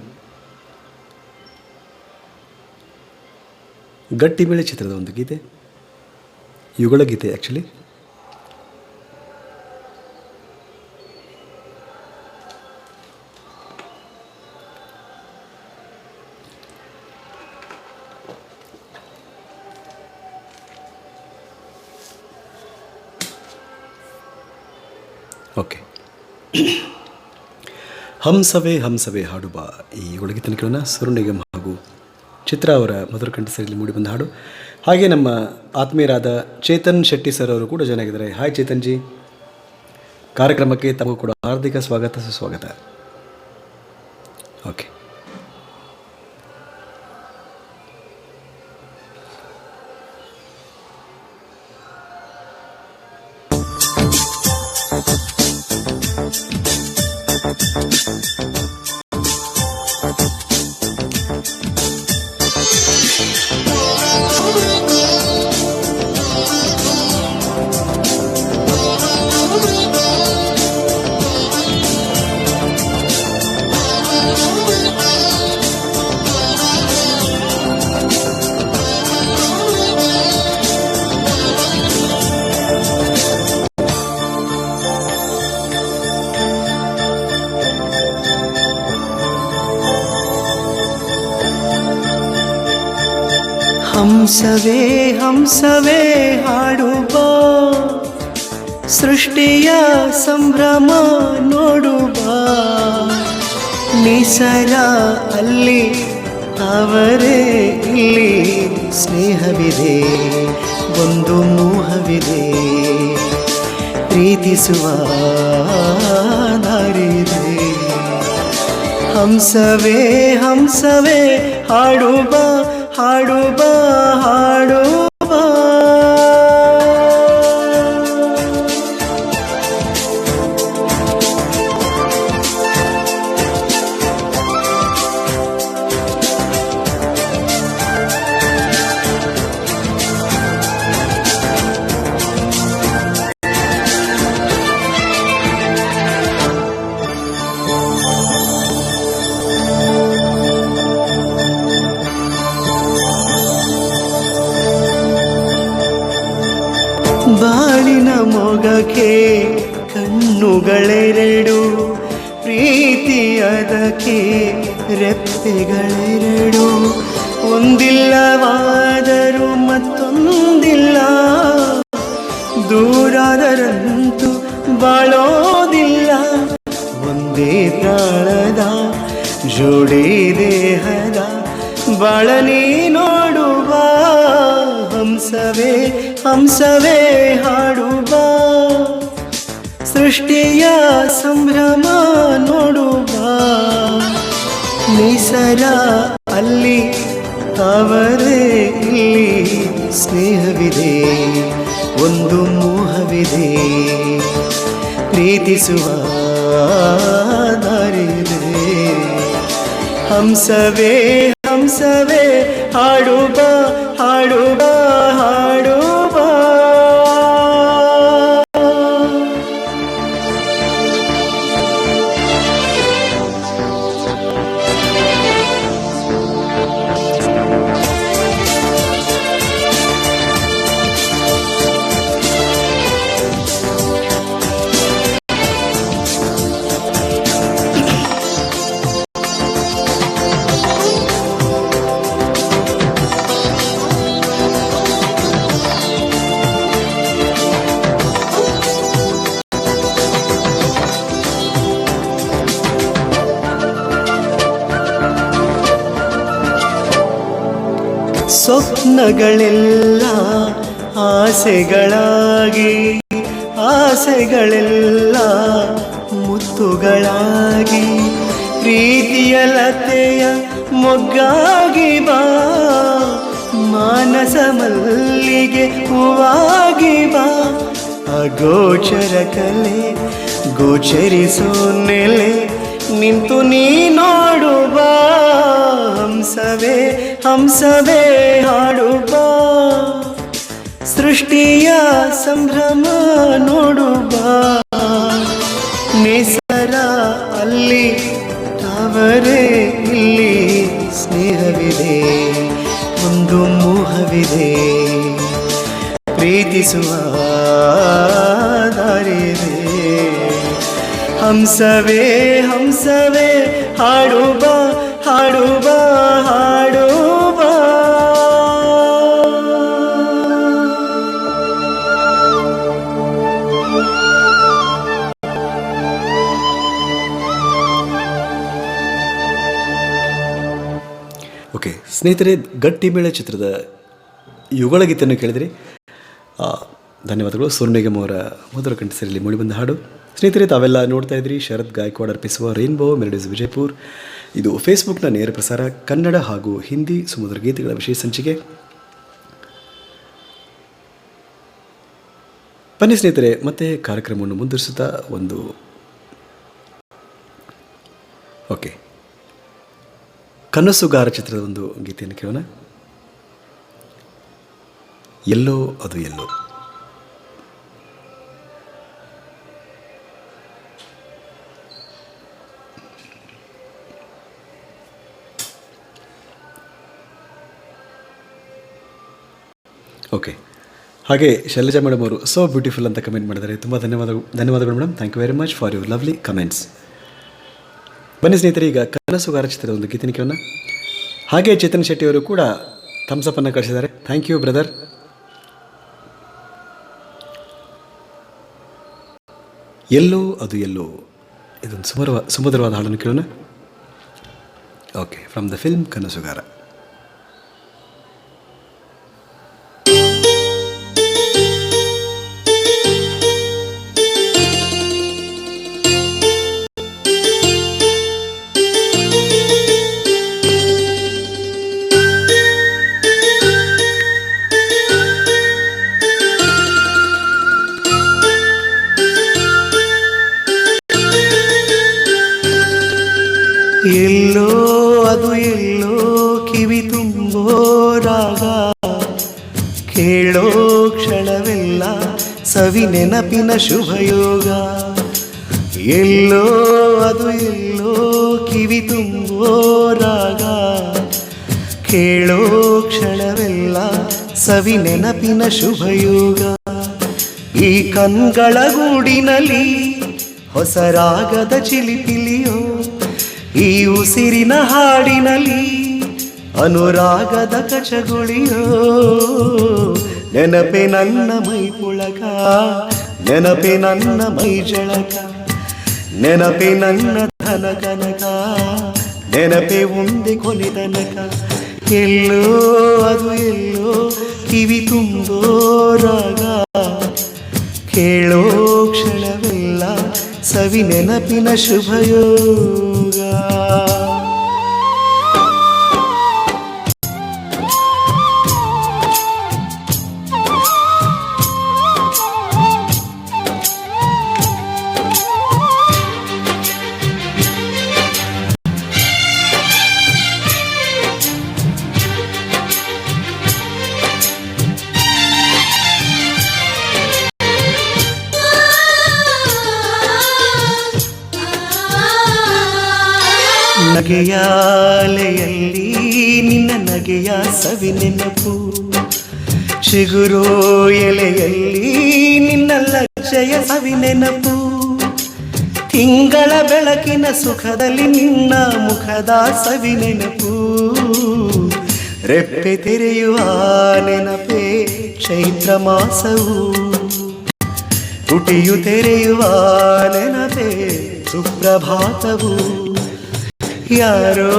ಗಟ್ಟಿಬೇಳೆ ಚಿತ್ರದ ಒಂದು ಗೀತೆ, ಯುಗಳ ಗೀತೆ ಆ್ಯಕ್ಚುಲಿ. ಓಕೆ, ಹಂಸವೇ ಹಂಸವೇ ಹಾಡು ಬಾ, ಈ ಒಳಗೀತನ ಕೇಳೋಣ. ಸೋನು ನಿಗಮ್ ಹಾಗೂ ಚಿತ್ರ ಅವರ ಮಧುರ ಕಂಠಸಿರಿಯಲ್ಲಿ ಮೂಡಿಬಂದ ಹಾಡು. ಹಾಗೆ ನಮ್ಮ ಆತ್ಮೀಯರಾದ ಚೇತನ್ ಶೆಟ್ಟಿ ಸರ್ ಅವರು ಕೂಡ ಚೆನ್ನಾಗಿದ್ದಾರೆ. ಹಾಯ್ ಚೇತನ್ ಜಿ, ಕಾರ್ಯಕ್ರಮಕ್ಕೆ ತಮಗೂ ಕೂಡ ಹಾರ್ದಿಕ ಸ್ವಾಗತ ಸುಸ್ವಾಗತ. ಓಕೆ, ಹಂಸವೇ ಹಂಸವೇ ಹಾಡು ಬಾ, ಸೃಷ್ಟಿಯ ಸಂಭ್ರಮ ನೋಡು ಬಾ, ನಿಸರ ಅಲ್ಲಿ ಅವರೇ ಇಲ್ಲಿ, ಸ್ನೇಹವಿದೆ ಒಂದು ಮೋಹವಿದೆ, ಪ್ರೀತಿಸುವ ದಾರಿದೆ. ಹಂಸವೇ ಹಂಸವೇ ಹಾಡು ಬಾ, ಹಾಡು ಬಾ, ಹಾಡು ಬಾ. ಬಾಳಿನ ಮೊಗಕ್ಕೆ ಕಣ್ಣುಗಳೆರಡು, ಪ್ರೀತಿಯದಕ್ಕೆ ರೆಪ್ಪೆಗಳೆರಡು, ಒಂದಿಲ್ಲವಾದರೂ ಮತ್ತೊಂದಿಲ್ಲ, ದೂರಾದರಂತೂ ಬಾಳೋದಿಲ್ಲ, ಒಂದೇ ಪ್ರಾಣದ ಜೋಡಿ ದೇಹದ ಬಾಳನಿ ನೋಡುವ. ಹಂಸವೇ ಹಂಸವೇ ಹಾಡು ಬಾ, ಸೃಷ್ಟಿಯ ಸಂಭ್ರಮ ನೋಡು ಬಾ, ನೆಸರ ಅಲ್ಲಿ ತಾವರೆ ಇಲ್ಲಿ ಸ್ನೇಹವಿದೆ ಒಂದು ಮೋಹವಿದೆ ಪ್ರೀತಿಸುವ ದಾರಿದೆ ಹಂಸವೇ ಹಂಸವೇ ಹಾಡು ಬಾ ಹಾಡು ಬಾ ಹಾಡು ಬಾ ಸ್ವಪ್ನಗಳೆಲ್ಲ ಆಸೆಗಳಾಗಿ ಆಸೆಗಳೆಲ್ಲ ಮುತ್ತುಗಳಾಗಿ ಪ್ರೀತಿಯ ಲತೆಯ ಮೊಗ್ಗಾಗಿ ಬಾ ಮಾನಸ ಮಲ್ಲಿಗೆ ಹೂವಾಗಿ ಬಾ ಅಗೋಚರ ಕಲೆ ಗೋಚರಿಸೋ ನೆಲೆ ನಿಂತು ನೀ ನೋಡು ಬಾ ಹಂಸವೇ ಹಂಸವೇ ಹಾಡು ಬಾ ಸೃಷ್ಟಿಯ ಸಂಭ್ರಮ ನೋಡು ಬಾ ನೇಸರ ಅಲ್ಲಿ ತಾವರೆ ಇಲ್ಲಿ ಸ್ನೇಹವಿದೆ ಒಂದು ಮೋಹವಿದೆ ಪ್ರೀತಿಸುವ ದಾರಿದೆ ಹಂಸವೇ ಹಂಸವೇ ಹಾಡು ಬಾ ಹಾಡು ಬಾ ಹಾಡು ಬಾ ಓಕೆ ಸ್ನೇಹಿತರೆ, ಗಟ್ಟಿ ಮೇಳ ಚಿತ್ರದ ಯುಗಳ ಗೀತೆಯನ್ನು ಕೇಳಿದ್ರಿ. ಧನ್ಯವಾದಗಳು. ಸೋನು ನಿಗಮ್ ಅವರ ಮೊದಲ ಕಂಠಸಿರಿಯಲ್ಲಿ ಮೂಡಿಬಂದ ಹಾಡು. ಸ್ನೇಹಿತರೆ, ತಾವೆಲ್ಲ ನೋಡ್ತಾ ಇದ್ರಿ ಶರತ್ ಗಾಯಕ್ವಾಡ್ ಅರ್ಪಿಸುವ ರೈನ್ಬೋ ಮೆಲೋಡೀಸ್ ವಿಜಯಪುರ್. ಇದು ಫೇಸ್ಬುಕ್ನ ನೇರ ಪ್ರಸಾರ, ಕನ್ನಡ ಹಾಗೂ ಹಿಂದಿ ಸುಮಧುರ ಗೀತೆಗಳ ವಿಶೇಷ ಸಂಚಿಕೆ. ಬನ್ನಿ ಸ್ನೇಹಿತರೆ, ಮತ್ತೆ ಕಾರ್ಯಕ್ರಮವನ್ನು ಮುಂದುವರಿಸುತ್ತಾ ಒಂದು ಕನಸುಗಾರ ಚಿತ್ರದ ಒಂದು ಗೀತೆಯನ್ನು ಕೇಳೋಣ. ಎಲ್ಲೋ ಅದು ಎಲ್ಲೋ. ಓಕೆ, ಹಾಗೆ ಶೈಲಜಾ ಮೇಡಮ್ ಅವರು ಸೋ ಬ್ಯೂಟಿಫುಲ್ ಅಂತ ಕಮೆಂಟ್ ಮಾಡಿದ್ದಾರೆ. ತುಂಬ ಧನ್ಯವಾದಗಳು madam. Thank you very much for your lovely comments. ಬನ್ನಿ ಸ್ನೇಹಿತರೆ, ಈಗ ಕನಸುಗಾರ ಚಿತ್ರದ ಒಂದು ಗೀತೆಯನ್ನು ಕೇಳೋಣ. ಹಾಗೆ ಚೇತನ್ ಶೆಟ್ಟಿ ಅವರು ಕೂಡ ಥಮ್ಸಪ್ ಅನ್ನು ಕಳಿಸಿದ್ದಾರೆ. Thank you brother. ಎಲ್ಲೋ ಅದು ಎಲ್ಲೋ, ಇದೊಂದು ಸುಮಧುರವಾದ ಹಾಡನ್ನು ಕೇಳೋಣ. Okay, from the film Kanasugara. ಎಲ್ಲೋ ಅದು ಎಲ್ಲೋ ಕಿವಿ ತುಂಬೋ ರಾಗ, ಕೇಳೋ ಕ್ಷಣವೆಲ್ಲ ಸವಿ ನೆನಪಿನ ಶುಭಯೋಗ. ಎಲ್ಲೋ ಅದು ಎಲ್ಲೋ ಕಿವಿ ತುಂಬೋ ರಾಗ, ಕೇಳೋ ಕ್ಷಣವೆಲ್ಲ ಸವಿ ನೆನಪಿನ ಶುಭಯೋಗ. ಈ ಕಣ್ಗಳ ಗೂಡಿನಲ್ಲಿ ಹೊಸ ರಾಗದ ಚಿಲಿಪಿಲಿಯೋ, ಈ ಉಸಿರಿನ ಹಾಡಿನಲ್ಲಿ ಅನುರಾಗದ ಕಚಗುಳಿಯೋ. ನೆನಪೆ ನನ್ನ ಮೈ ಪುಳಕ, ನೆನಪೆ ನನ್ನ ಮೈ ಜಳಕ, ನೆನಪೆ ನನ್ನ ಧನ ಕನಕ, ನೆನಪೆ ಒಂದೇ ಕೊನೆ ತನಕ. ಎಲ್ಲೋ ಅದು ಎಲ್ಲೋ ಕಿವಿ ತುಂಬೋ ರಾಗ, ಕೇಳೋ ಕ್ಷಣವೆಲ್ಲ ಸವಿ ನೆನಪಿನ ಶುಭಯೋಗ. ನಗೆಯ ಅಲೆಯಲ್ಲಿ ನಿನ್ನ ನಗೆಯ ಸವಿ ನೆನಪು, ಚಿಗುರು ಎಲೆಯಲ್ಲಿ ನಿನ್ನ ಲಜ್ಜೆಯ ಸವಿ ನೆನಪು, ತಿಂಗಳ ಬೆಳಕಿನ ಸುಖದಲ್ಲಿ ನಿನ್ನ ಮುಖದ ಸವಿ ನೆನಪು, ರೆಪ್ಪೆ ತೆರೆಯುವ ನೆನಪೇ ಚೈತ್ರ ಮಾಸವು, ತುಟಿಯು ತೆರೆಯುವ ನೆನಪೇ ಸುಪ್ರಭಾತವು, ಯಾರೋ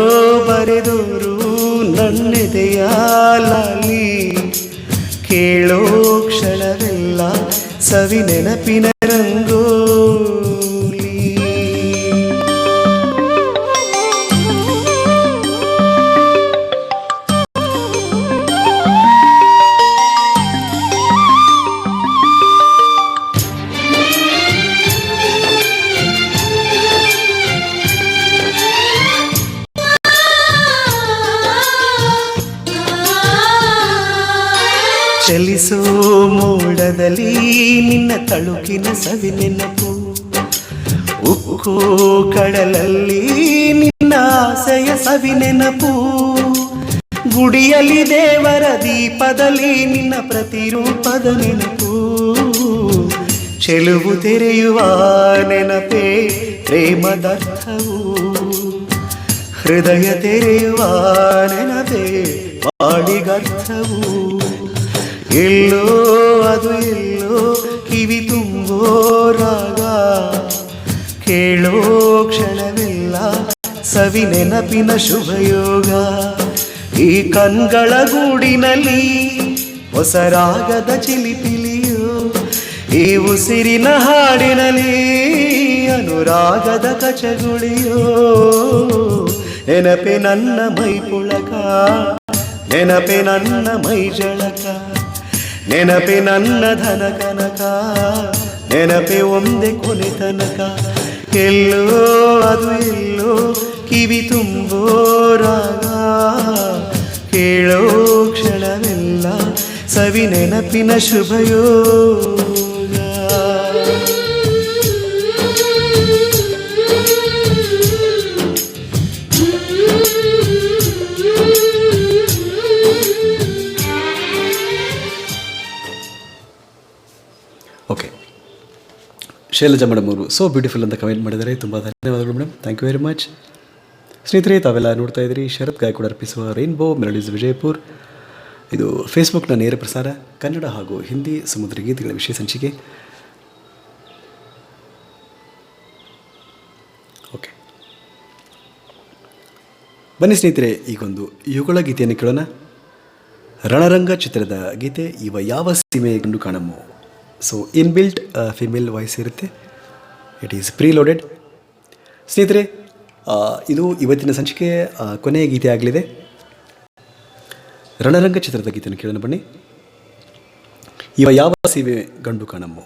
ಬರೆದೋರು ನನ್ನೆದೆಯ ಲಾಲಿ, ಕೇಳೋ ಕ್ಷಣವೆಲ್ಲ ಸವಿ ನೆನಪಿನ ರಂಗೋಲಿ. ಚಲಿಸೋ ಮೋಡದಲ್ಲಿ ನಿನ್ನ ತಳುಕಿನ ಸವಿ ನೆನಪು, ಉಕ್ಕೋ ಕಡಲಲ್ಲಿ ನಿನ್ನ ಆಸೆಯ ಸವಿ ನೆನಪು, ಗುಡಿಯಲ್ಲಿ ದೇವರ ದೀಪದಲ್ಲಿ ನಿನ್ನ ಪ್ರತಿರೂಪದ ನೆನಪು, ಚೆಲುವು ತೆರೆಯುವ ನೆನಪೇ ಪ್ರೇಮದರ್ಥವು, ಹೃದಯ ತೆರೆಯುವ ನೆನಪೇ ಬಾಳಿಗರ್ಥವು, ಎಲ್ಲೋ ಅದು ಎಲ್ಲೋ ಕಿವಿ ತುಂಬೋ ರಾಗ, ಕೇಳೋ ಕ್ಷಣವೆಲ್ಲ ಸವಿ ನೆನಪಿನ ಶುಭಯೋಗ, ಈ ಕಣ್ಗಳ ಗೂಡಿನಲ್ಲಿ ಹೊಸ ರಾಗದ ಚಿಲಿಪಿಲಿಯೋ, ಈ ಉಸಿರಿನ ಹಾಡಿನಲ್ಲಿ ಅನುರಾಗದ ಕಚಗುಳಿಯೋ, ನೆನಪೆ ನನ್ನ ಮೈ ಪುಳಕ, ನೆನಪೆ ನನ್ನ ಮೈ ಜಳಕ, ನೆನಪೆ ನನ್ನ ಧನ ಕನಕ, ನೆನಪೆ ಒಂದೇ ಕೊನೆ ತನಕ, ಎಲ್ಲೋ ಅದು ಎಲ್ಲೋ ಕಿವಿ ತುಂಬೋ ರಾಗ, ಕೇಳೋ ಕ್ಷಣವೆಲ್ಲ ಸವಿ ನೆನಪಿನ ಶುಭಯೋಗ. ಓಕೆ, ಶೈಲಜಾ ಮೇಡಮ್ ಅವರು ಸೋ ಬ್ಯೂಟಿಫುಲ್ ಅಂತ ಕಮೆಂಟ್ ಮಾಡಿದ್ದಾರೆ. ತುಂಬ ಧನ್ಯವಾದಗಳು madam, thank you very much. ಸ್ನೇಹಿತರೆ, ತಾವೆಲ್ಲ ನೋಡ್ತಾ ಇದ್ದೀರಿ ಶರತ್ ಗಾಯಕ್ವಾಡ್ ಅರ್ಪಿಸುವ ರೈನ್ಬೋ ಮೆಲೋಡೀಸ್ ವಿಜಯಪುರ್. ಇದು ಫೇಸ್ಬುಕ್ನ ನೇರ ಪ್ರಸಾರ, ಕನ್ನಡ ಹಾಗೂ ಹಿಂದಿ ಸಮುದ್ರ ಗೀತೆಗಳ ವಿಶೇಷ ಸಂಚಿಕೆ. ಓಕೆ, ಬನ್ನಿ ಸ್ನೇಹಿತರೆ, ಈಗೊಂದು ಯುಗಳ ಗೀತೆಯನ್ನು ಕೇಳೋಣ. ರಣರಂಗ ಚಿತ್ರದ ಗೀತೆ. ಇವ ಯಾವ ಸೀಮೆ ಗಂಡು ಕಾಣಮ್ಮು. ಸೊ ಇನ್ಬಿಲ್ಟ್ ಫಿಮೇಲ್ ವಾಯ್ಸ್ ಇರುತ್ತೆ, ಇಟ್ ಈಸ್ ಪ್ರೀಲೋಡೆಡ್. ಸ್ನೇಹಿತರೆ, ಇದು ಇವತ್ತಿನ ಸಂಚಿಕೆ ಕೊನೆಯ ಗೀತೆ ಆಗಲಿದೆ. ರಣರಂಗ ಚಿತ್ರದ ಗೀತೆಯನ್ನು ಕೇಳೋಣ ಬನ್ನಿ. ಇವ ಯಾವ ಸೀಮೆ ಗಂಡು ಕಾಣಮ್ಮು.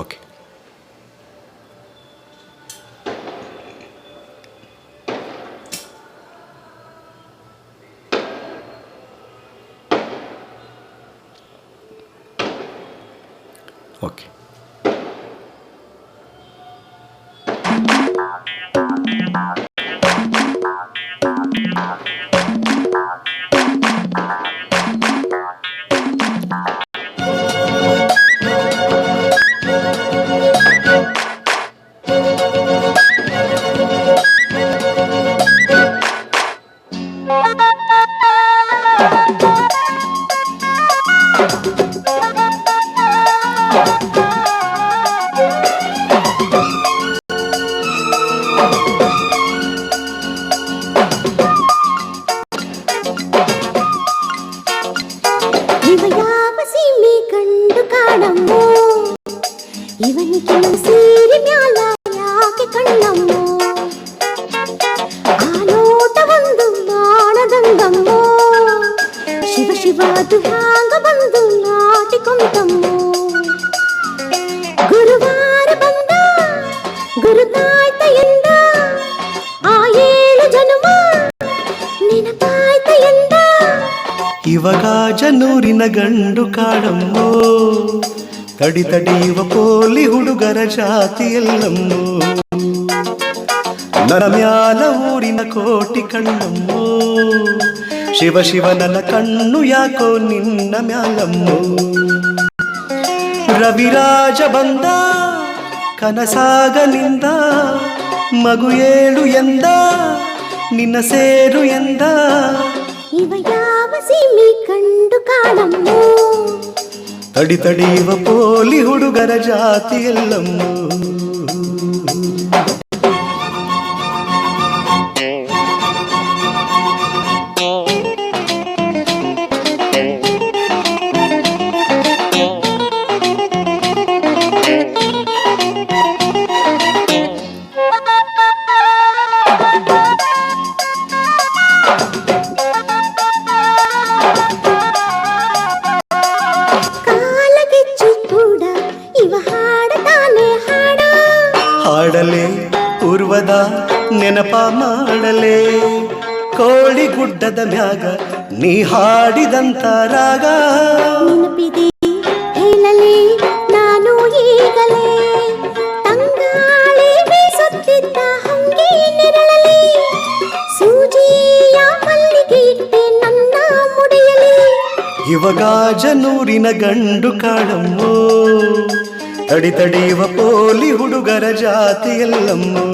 Okay, okay. ಇವನಿಗೆ ಸೀರೆ ಮ್ಯಾಲ ಯಾಕೆ ಕಣ್ಣಮ್ಮೋ, ಆ ನೋಟ ಒಂದು ಮಾಡದಂಗಮ್ಮೋ, ಶಿವ ಶಿವ ಅದು ಹ್ಯಾಂಗ ಬಂದು ನಾಟಿಕೊಂತಮ್ಮೋ. ಗುರುವಾರ ಬಂದ ಗುರುತಾಯ್ತ ಎಂದ, ಆ 7 ಜನ್ಮ ನೆನಪಾಯ್ತ ಎಂದ. ಇವಾಗ ಜನೂರಿನ ಗಂಡು ಕಾಣಮ್ಮೋ, ತಡಿ ತಡಿಯುವ ಪೋಲಿ ಹುಡುಗರ ಜಾತಿಯಲ್ಲಮ್ಮೋ ನನ್ನ ಮ್ಯಾಲ ಊರಿನ ಕೋಟಿ ಕಣ್ಣಮ್ಮೋ ಶಿವ ಶಿವ ನನ್ನ ಕಣ್ಣು ಯಾಕೋ ನಿನ್ನ ಮ್ಯಾಲಮ್ಮೋ ರವಿರಾಜ ಬಂದ ಕನಸಾಗಲಿಂದ ಮಗು ಏಳು ಎಂದ ನಿನ್ನ ಸೇರು ಎಂದ ಇವ ಯಾವ ಸೀಮೆ ಕಂಡು ಕಾಣಮ್ಮೋ ತಡಿ ತಡಿಯುವ ಪೋಲಿ ಹುಡುಗರ ಜಾತಿಯಲ್ಲಮ್ಮೋ ಹಾಡಲೆ ಪೂರ್ವದ ನೆನಪ ಮಾಡಲೆ ಕೋಳಿ ಗುಡ್ಡದ ಮ್ಯಾಗ ನೀ ಹಾಡಿದಂತ ರಾಗ ನೆನಪಿದೆ ಹೇಳಲಿ ನಾನು ಈಗಲೇ ತಂಗಾಳಿ ಬೀಸುತ್ತಿದ್ದ ಹಂಗೆ ನೆರಳಲಿ ಸೂಜಿಯ ಮಲ್ಲಿಗೆ ಇಟ್ಟೆ ನನ್ನ ಮುಡಿಯಲಿ ಇವಾಗ ಜನೂರಿನ ಗಂಡು ಕಾಣಮ್ಮೋ ತಡಿ ತಡಿಯುವ ಪೋಲಿ ಹುಡುಗರ ಜಾತಿಯಲ್ಲಮ್ಮೋ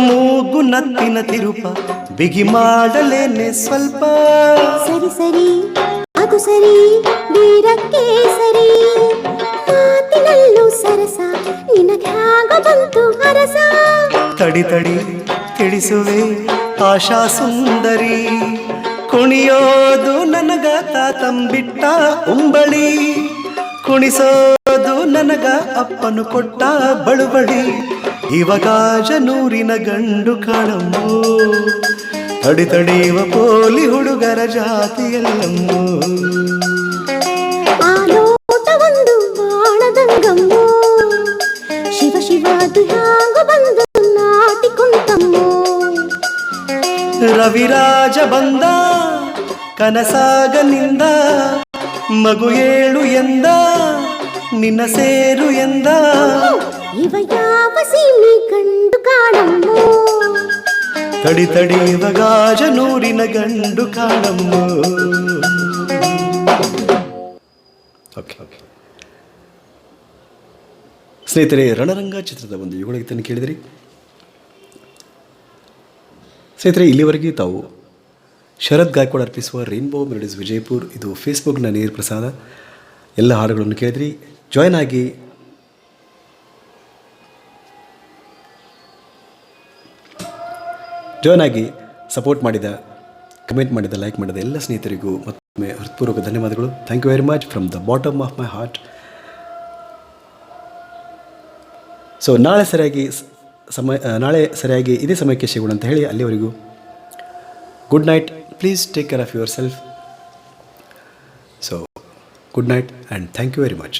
ಮೂಗು ನತ್ತಿನ ತಿರುಪ ಬಿಗಿ ಮಾಡಲೇನೆ ಸ್ವಲ್ಪ ಸರಿ ಸರಿ ಅದು ಸರಿ ವೀರಕ್ಕೆ ಸರಿ ಮಾತಿನಲ್ಲೂ ಸರಸ ನಿನಗ್ಯಾಗ ಬಂತು ಅರಸ ತಡಿ ತಡಿ ತಿಳಿಸುವೆ ಆಶಾ ಸುಂದರಿ ಕುಣಿಯೋದು ನನಗ ತಾತಂಬಿಟ್ಟ ಉಂಬಳಿ ಕುಣಿಸೋದು ನನಗ ಅಪ್ಪನು ಕೊಟ್ಟ ಬಳುಬಳಿ ಇವಾಗ ಜನೂರಿನ ಗಂಡು ಕಾಣಮ್ಮೋ ತಡಿ ತಡಿಯುವ ಪೋಲಿ ಹುಡುಗರ ಜಾತಿಯಲ್ಲಮ್ಮೋ ಆ ನೋಟ ಒಂದು ಬಾಣದಂಗಮ್ಮೋ ಶಿವ ಶಿವ ಅದು ಹ್ಯಾಂಗ ಬಂದು ನಾಟಿಕೊಂತಮ್ಮೋ ರವಿರಾಜ ಬಂದ ಕನಸಾಗಲಿಂದ ಮಗು ಏಳು ಎಂದ ನಿನ್ನ ಸೇರು ಎಂದ ಇವ ಯಾವ ಸೀಮೆ ಕಂಡು ಕಾಣಮ್ಮೋ ತಡಿ ತಡಿಯುವ ಗಾಜನೂರಿನ ಗಂಡು ಕಾಣಮ್ಮೋ ಸ್ನೇಹಿತರೆ, ರಣರಂಗ ಚಿತ್ರದ ಒಂದು ಯುಗಗೀತೆಯನ್ನು ಕೇಳಿದಿರಿ. ಸ್ನೇಹಿತರೆ, ಇಲ್ಲಿವರೆಗೆ ತಾವು ಶರತ್ ಗಾಯಕ್ವಾಡ್ ಅರ್ಪಿಸುವ ರೈನ್ಬೋ ಮೆಲೋಡೀಸ್ ವಿಜಯಪುರ್, ಇದು ಫೇಸ್ಬುಕ್ನ ನೇರ ಪ್ರಸಾದ, ಎಲ್ಲ ಹಾಡುಗಳನ್ನು ಕೇಳಿದ್ರಿ. ಜಾಯ್ನ್ ಆಗಿ ಸಪೋರ್ಟ್ ಮಾಡಿದ, ಕಮೆಂಟ್ ಮಾಡಿದ, ಲೈಕ್ ಮಾಡಿದ ಎಲ್ಲ ಸ್ನೇಹಿತರಿಗೂ ಮತ್ತೊಮ್ಮೆ ಹೃತ್ಪೂರ್ವಕ ಧನ್ಯವಾದಗಳು. Thank you very much from the bottom of my heart. So ನಾಳೆ ಸರಿಯಾಗಿ ಇದೇ ಸಮಯಕ್ಕೆ ಸಿಗೋಣ ಅಂತ ಹೇಳಿ ಅಲ್ಲಿವರೆಗೂ good night. Please take care of yourself. So good night and thank you very much.